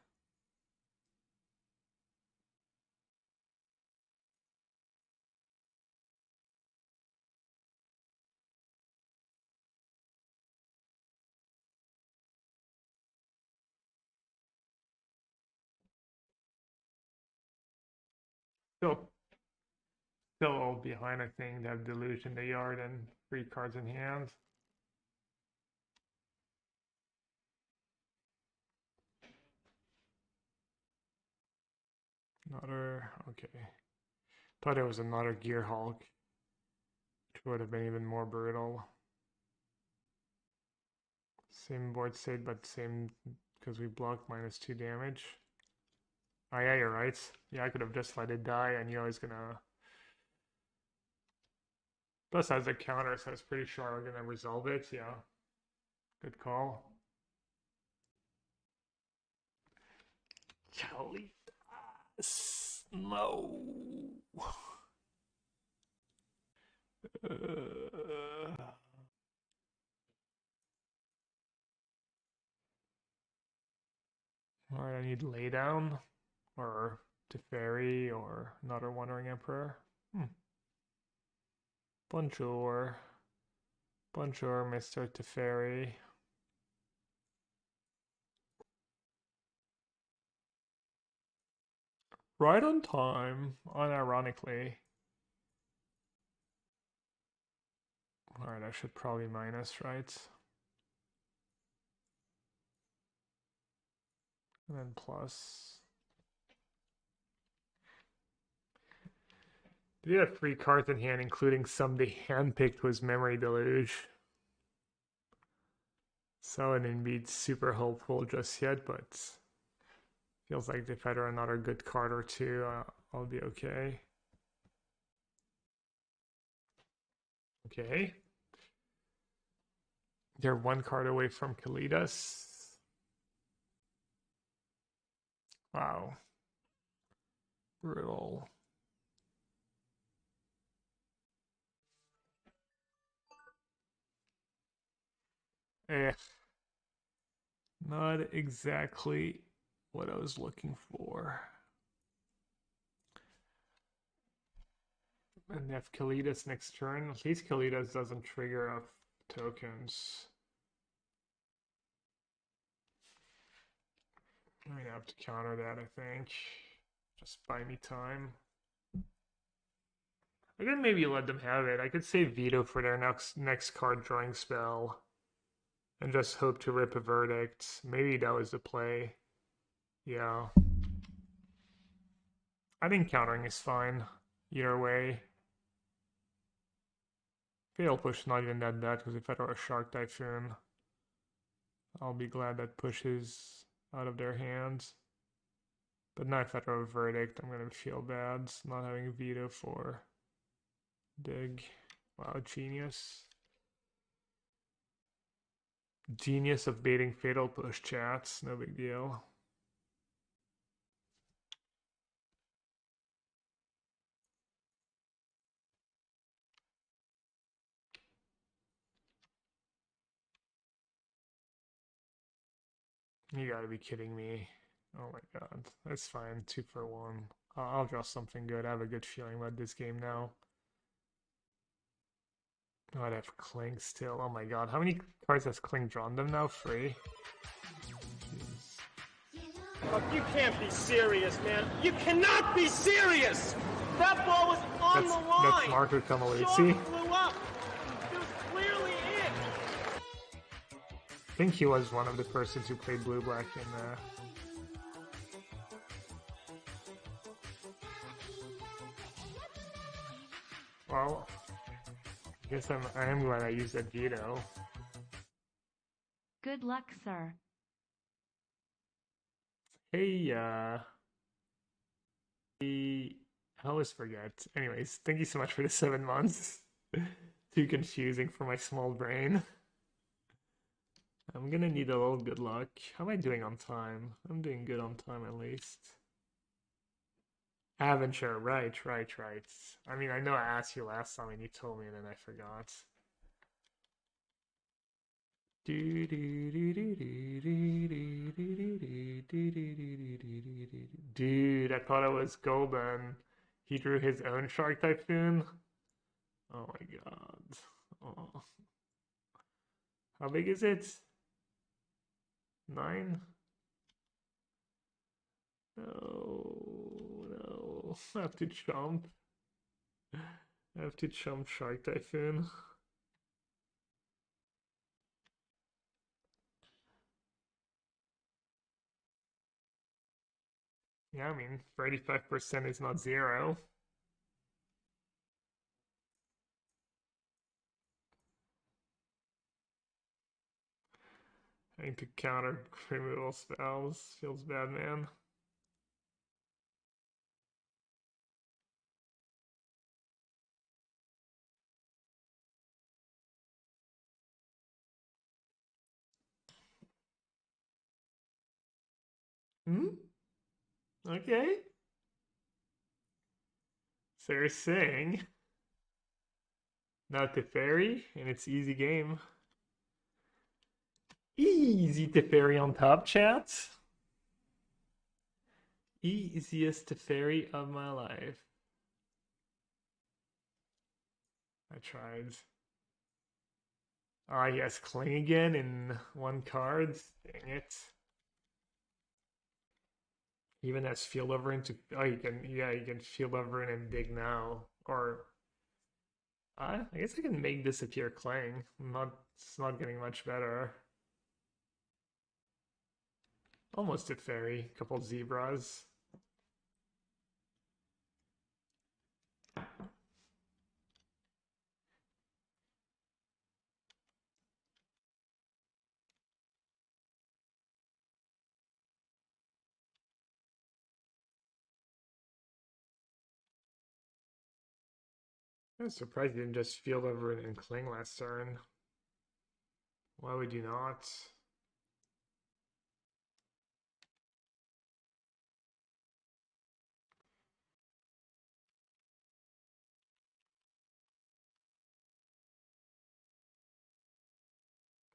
Still all behind, I think. They have Deluge in the yard and 3 cards in hand. Another, okay. Thought it was another Gear Hulk, which would have been even more brutal. Same board state, but same because we blocked -2 damage. Oh yeah, you're right. Yeah, I could have just let it die. I knew I was gonna. Plus, has a counter, so I was pretty sure I was gonna resolve it. Yeah, good call. Kalitas. No. Alright, I need Laydown or Teferi or another Wandering Emperor. Bonjour. Bonjour, Mr. Teferi. Right on time, unironically. Alright, I should probably minus, right? And then plus. We have 3 cards in hand, including some they handpicked was Memory Deluge. So it didn't be super hopeful just yet, but feels like if I draw another good card or two, I'll be okay. Okay. They're 1 card away from Kalitas. Wow. Brutal. Not exactly what I was looking for. And if Kalitas next turn, at least Kalitas doesn't trigger off tokens. I'm gonna have to counter that, I think. Just buy me time. I could maybe let them have it. I could save Veto for their next card drawing spell. And just hope to rip a verdict. Maybe that was the play. Yeah. I think countering is fine. Either way. Fatal push not even that bad, because if I draw a Shark Typhoon, I'll be glad that pushes out of their hands. But not if I draw a verdict, I'm gonna feel bad not having Veto for Dig. Wow, genius. Genius of baiting Fatal Push chats, no big deal. You gotta be kidding me. Oh my god, that's fine, 2 for 1. I'll draw something good. I have a good feeling about this game now. Oh, I'd have Clink still. Oh my god, how many cards has Clink drawn them now? 3? Look, you can't be serious, man. You cannot be serious! That ball was on the line! That's Marco Camaluzzi. Shark flew up! It was clearly in! I think he was one of the persons who played blue-black in Well, I guess I am glad I used that Veto. Good luck, sir. Hey, I always forget. Anyways, thank you so much for the 7 months. Too confusing for my small brain. I'm gonna need a little good luck. How am I doing on time? I'm doing good on time at least. Aventure, right. I mean, I know I asked you last time and you told me and then I forgot. Dude, I thought it was golden. He drew his own Shark Typhoon. Oh my god. Oh. How big is it? 9? No. I have to chomp. I have to chomp Shark Typhoon. Yeah, I mean, 35% is not 0. I need to counter removal spells. Feels bad, man. Hmm? Okay. So you're saying now Teferi, and it's easy game. Easy Teferi on top, chat. Easiest Teferi of my life. I tried. Ah, yes, Cling again in one card. Dang it. Even as field over into you can field over and dig now. Or I guess I can make disappear Clang. It's not getting much better. Almost a fairy, couple zebras. I'm surprised you didn't just field over and Cling last turn. Why would you not?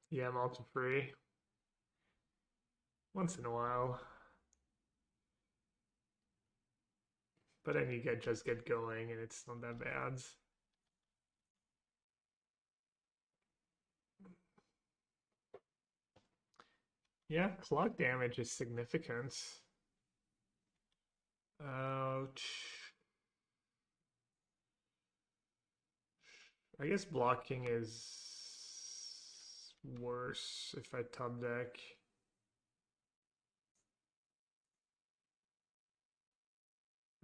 Yeah, multi-free. Once in a while. But then you just get going and it's not that bad. Yeah, clock damage is significant. Ouch. I guess blocking is worse if I top deck.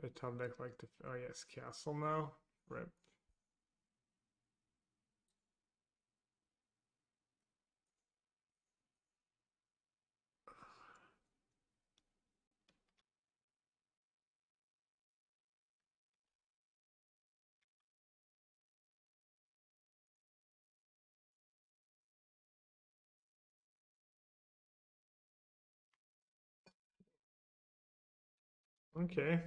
I top deck like the oh yes, castle now. Rip. Okay.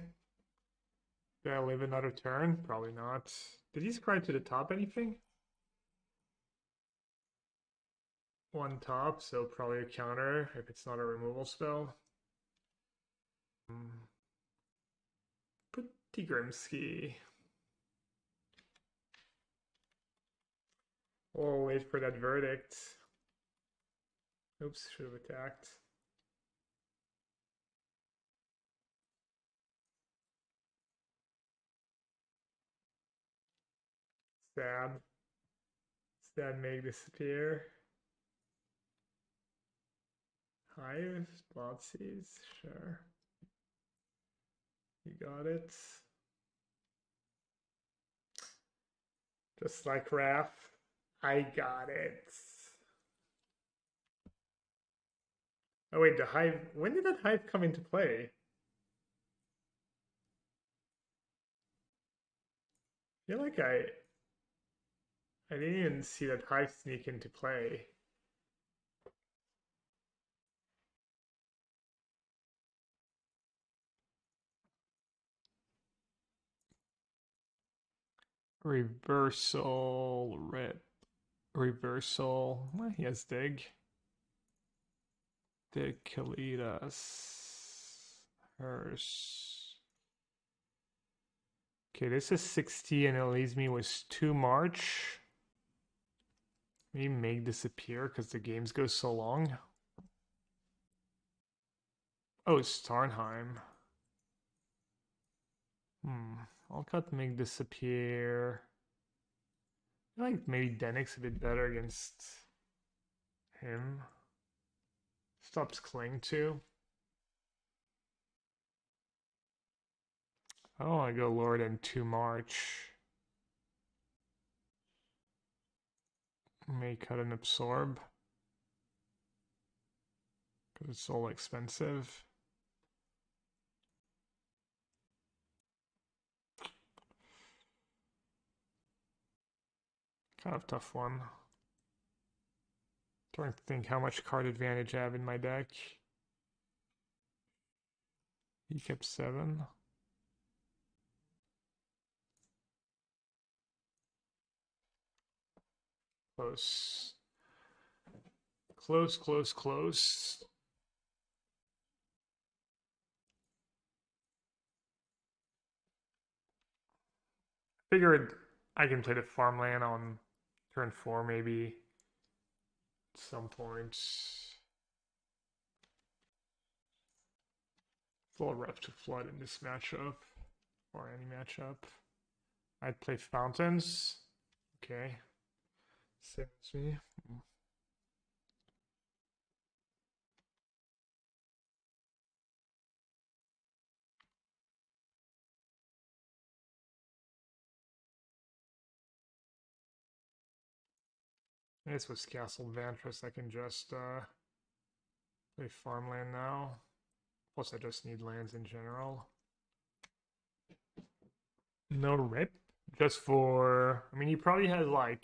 Do I live another turn? Probably not. Did he scry to the top anything? One top, so probably a counter if it's not a removal spell. Pretty Grimsky. We'll wait for that verdict. Oops, should have attacked. Sad. Sad make disappear. Hive, Bloodseas, sure. You got it. Just like Raph, I got it. Oh wait, the Hive, when did that Hive come into play? I feel like I didn't even see that Hive sneak into play. Reversal, rip. Reversal, well, he has dig. Decklist, Hearse. Okay, this is 60 and it leaves me with 2 March. Maybe make disappear because the games go so long. Oh, Starnheim. I'll cut make disappear. I feel like maybe Dennick's a bit better against him. Stops Cling too. I don't want to go lower than 2 March. May cut and absorb. Because it's all expensive. Kind of tough one. Trying to think how much card advantage I have in my deck. He kept 7. Close. Close, close, close. Figured I can play the farmland on turn 4 maybe at some point. It's a little rough to flood in this matchup, or any matchup. I'd play fountains. Okay. Same as me. This was Castle Vantress. I can just play farmland now. Plus, I just need lands in general. No rip. Just for... I mean, he probably has like...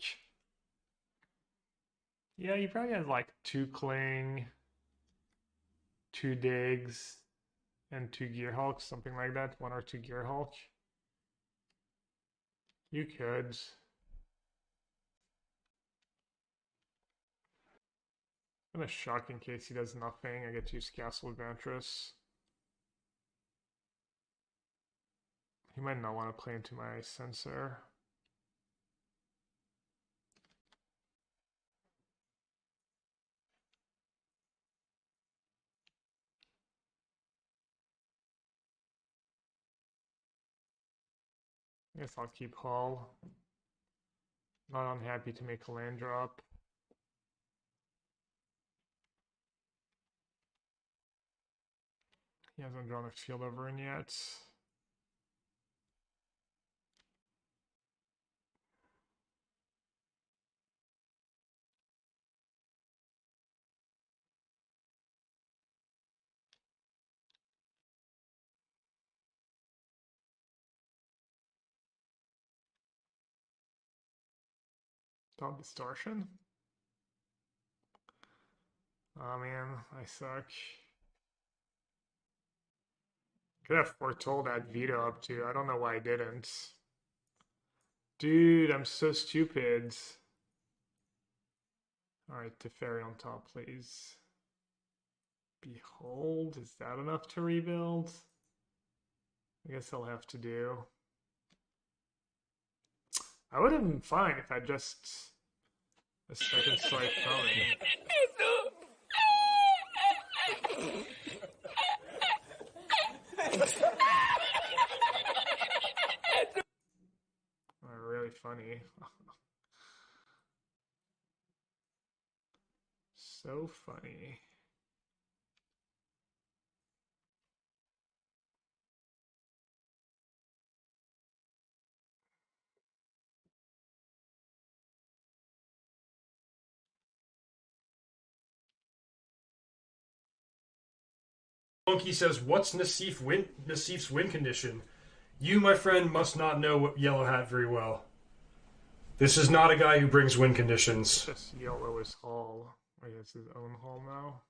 Yeah, he probably has like 2 Cling, 2 Digs, and 2 Gearhulks, something like that. 1 or 2 Gearhulk. You could. I'm gonna shock in case he does nothing. I get to use Castle Vantress. He might not want to play into my Censor. I guess I'll keep Hull. Not unhappy to make a land drop. He hasn't drawn a field over in yet. Top distortion. Oh man, I suck. Could have foretold that Veto up to. I don't know why I didn't. Dude, I'm so stupid. Alright, Teferi on top, please. Behold, is that enough to rebuild? I guess I'll have to do. I would have been fine if I just a second strike coming. Oh, really funny. So funny. Monkey says, "What's Nassif's win condition? You, my friend, must not know what Yellow Hat very well. This is not a guy who brings win conditions." Just Yellow is Hall. Oh, he has his own Hall now.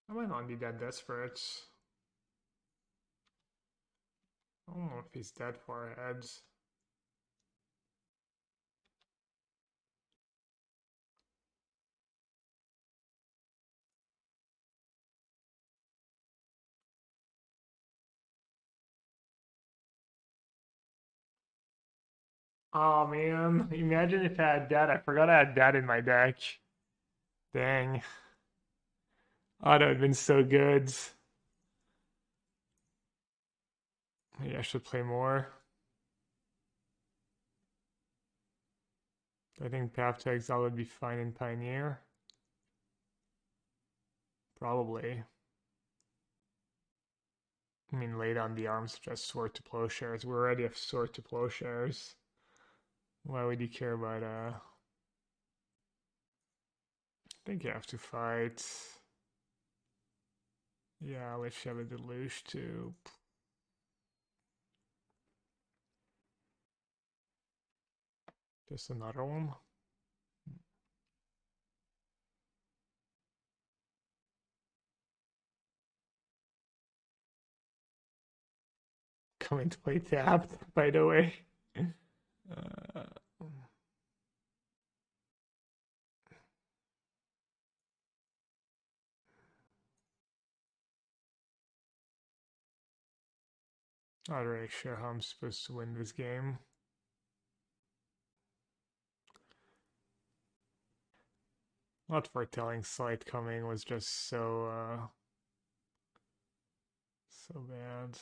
I might not be that desperate. I don't know if he's that far ahead. Oh man, imagine if I had that. I forgot I had that in my deck. Dang. Oh, that would have been so good. Maybe I should play more. I think Path to Exile would be fine in Pioneer. Probably. I mean, lay down the arms, just Sword to Plowshares. We already have Sword to Plowshares. Why would you care about, I think you have to fight. Yeah, I'll let you have a Deluge too. Just another one. come into play tapped, by the way. Uh, Not really sure how I'm supposed to win this game. Not foretelling Sight coming was just so bad.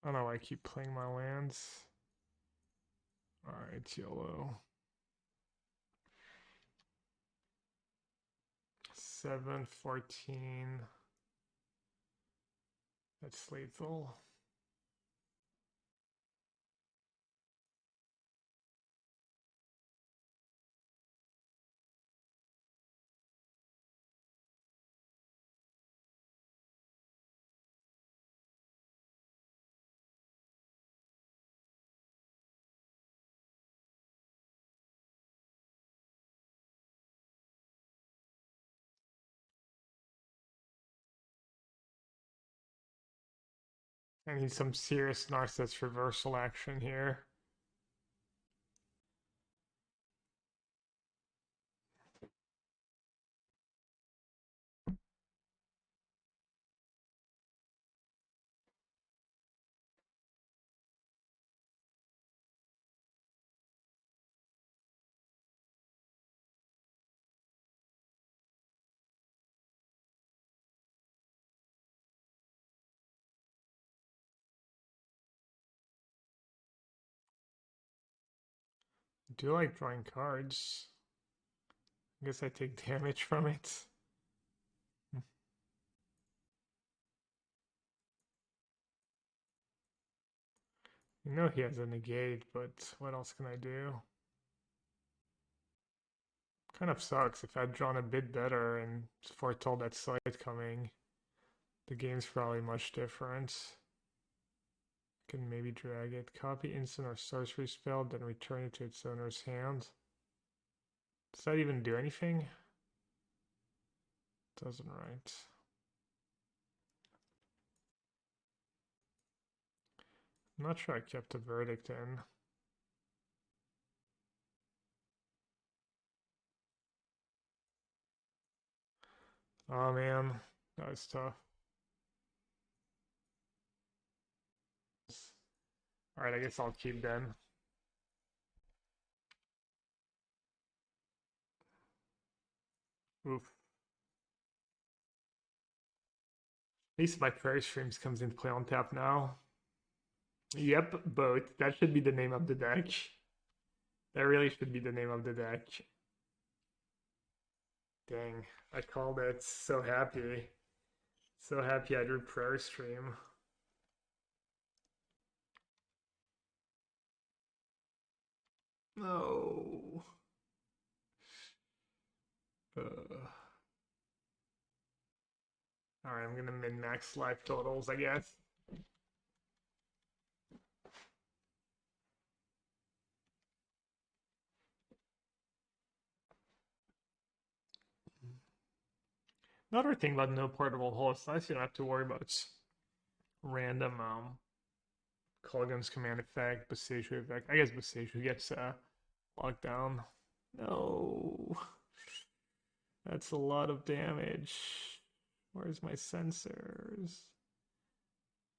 I don't know why I keep playing my lands. Alright, yellow. 7, 14. That's lethal. I need some serious Narset's reversal action here. I do like drawing cards. I guess I take damage from it. You know he has a negate, but what else can I do? Kind of sucks. If I'd drawn a bit better and foretold that Sight coming, the game's probably much different. Can maybe drag it. Copy instant or sorcery spell, then return it to its owner's hand. Does that even do anything? Doesn't, right. I'm not sure I kept the verdict in. Oh man, that was tough. Alright, I guess I'll keep then. Oof. At least my Prairie streams comes into play on tap now. Yep, both. That should be the name of the deck. That really should be the name of the deck. Dang, I called it. So happy. So happy I drew Prairie stream. No. Alright, I'm gonna min-max life totals, I guess. Another thing about no portable host, nice you don't have to worry about random Colgan's command effect, Boseiju effect. I guess Boseiju gets locked down. No. That's a lot of damage. Where's my sensors?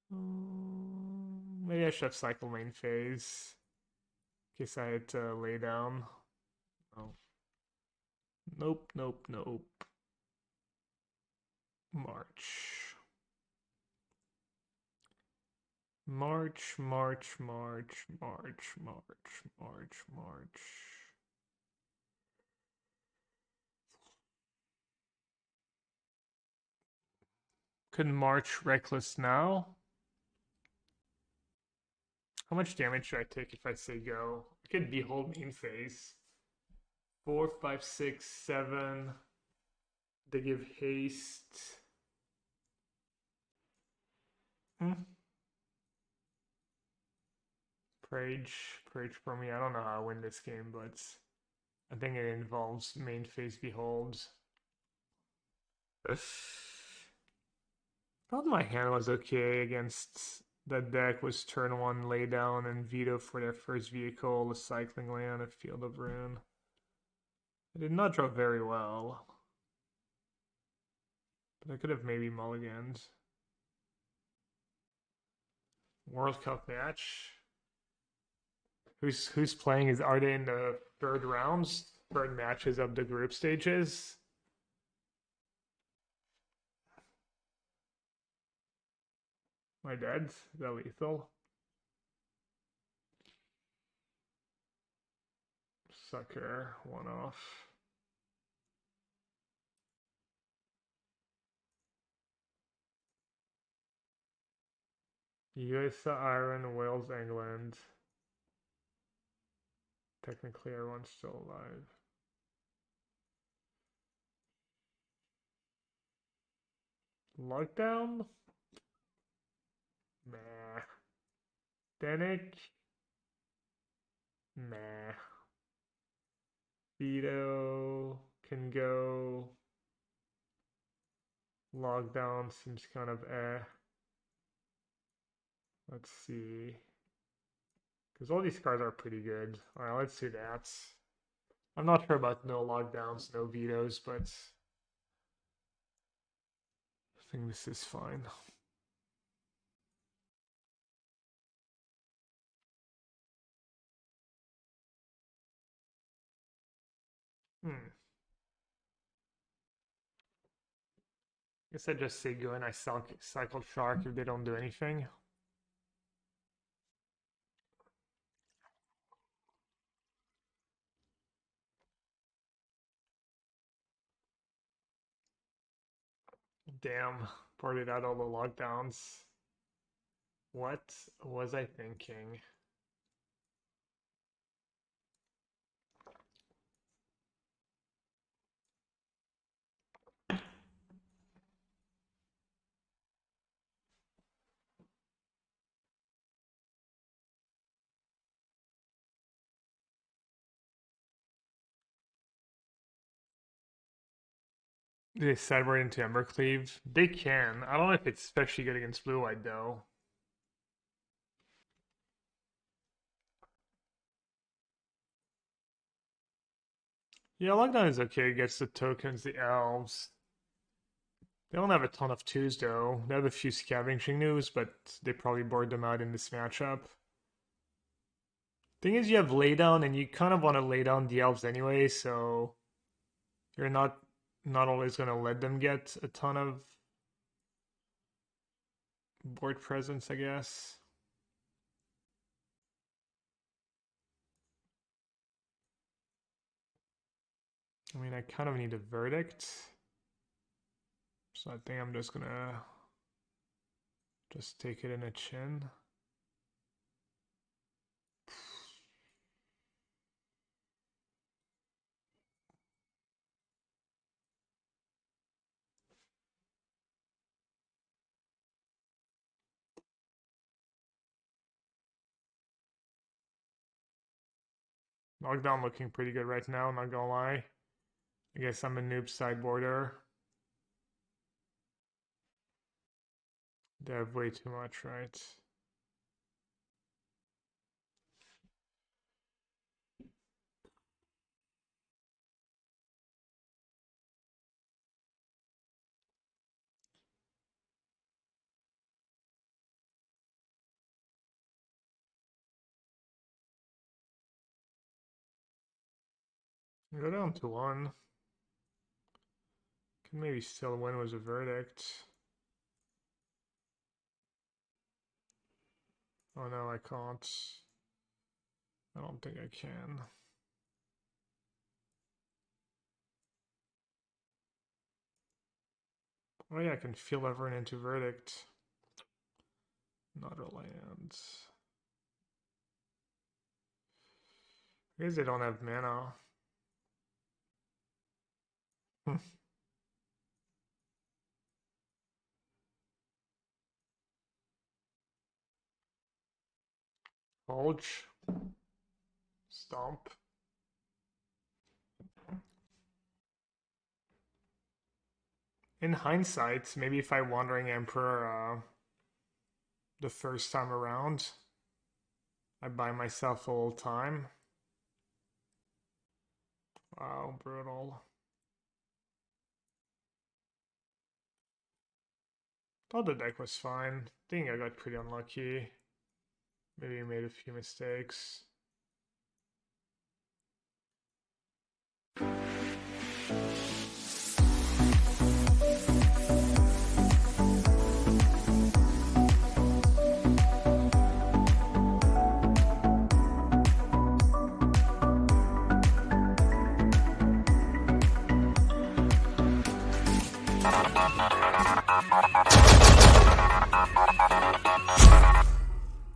Maybe I should have cycle main phase. In case I had to lay down. Oh. Nope, nope, nope. March. March, March, March, March, March, March, March. Could March Reckless now? How much damage should I take if I say go? I could Behold main phase. 4, 5, 6, 7. They give haste. Prairie for me. I don't know how I win this game, but I think it involves main phase Behold. Thought my hand was okay against that deck. Was turn 1 laydown and Veto for their first vehicle, a cycling land, a Field of Ruin. I did not draw very well. But I could have maybe mulliganed. World Cup match. Who's playing? Are they in the third rounds? Third matches of the group stages? Am I dead? Is that lethal? Sucker, one off. USA, Ireland, Wales, England. Technically, everyone's still alive. Lockdown? Meh. Dennick? Meh. Veto can go. Lockdown seems kind of eh. Let's see. Because all these cards are pretty good. Alright, let's do that. I'm not sure about no lockdowns, no vetoes, but I think this is fine. Guess I just say go and I cycle Shark if they don't do anything. Damn, partied out all the lockdowns. What was I thinking? They sideboard into Embercleave? They can. I don't know if it's especially good against blue-white though. Yeah, lockdown is okay. It gets the tokens, the elves. They don't have a ton of twos though. They have a few scavenging news, but they probably board them out in this matchup. Thing is, you have laydown, and you kind of want to lay down the elves anyway, so you're not always going to let them get a ton of board presence, I guess. I mean, I kind of need a verdict, so I think I'm just gonna just take it in a chin. Lockdown looking pretty good right now, not gonna lie. I guess I'm a noob sideboarder. They have way too much, right? Go down to 1. Can maybe still win was a verdict. Oh no, I can't. I don't think I can. Oh yeah, I can feel everyone into verdict. Not a land. Because they don't have mana. Bulge. Stomp. In hindsight, maybe if I Wandering Emperor the first time around, I buy myself a little time. Wow, brutal. Thought the deck was fine. Think I got pretty unlucky. Maybe I made a few mistakes.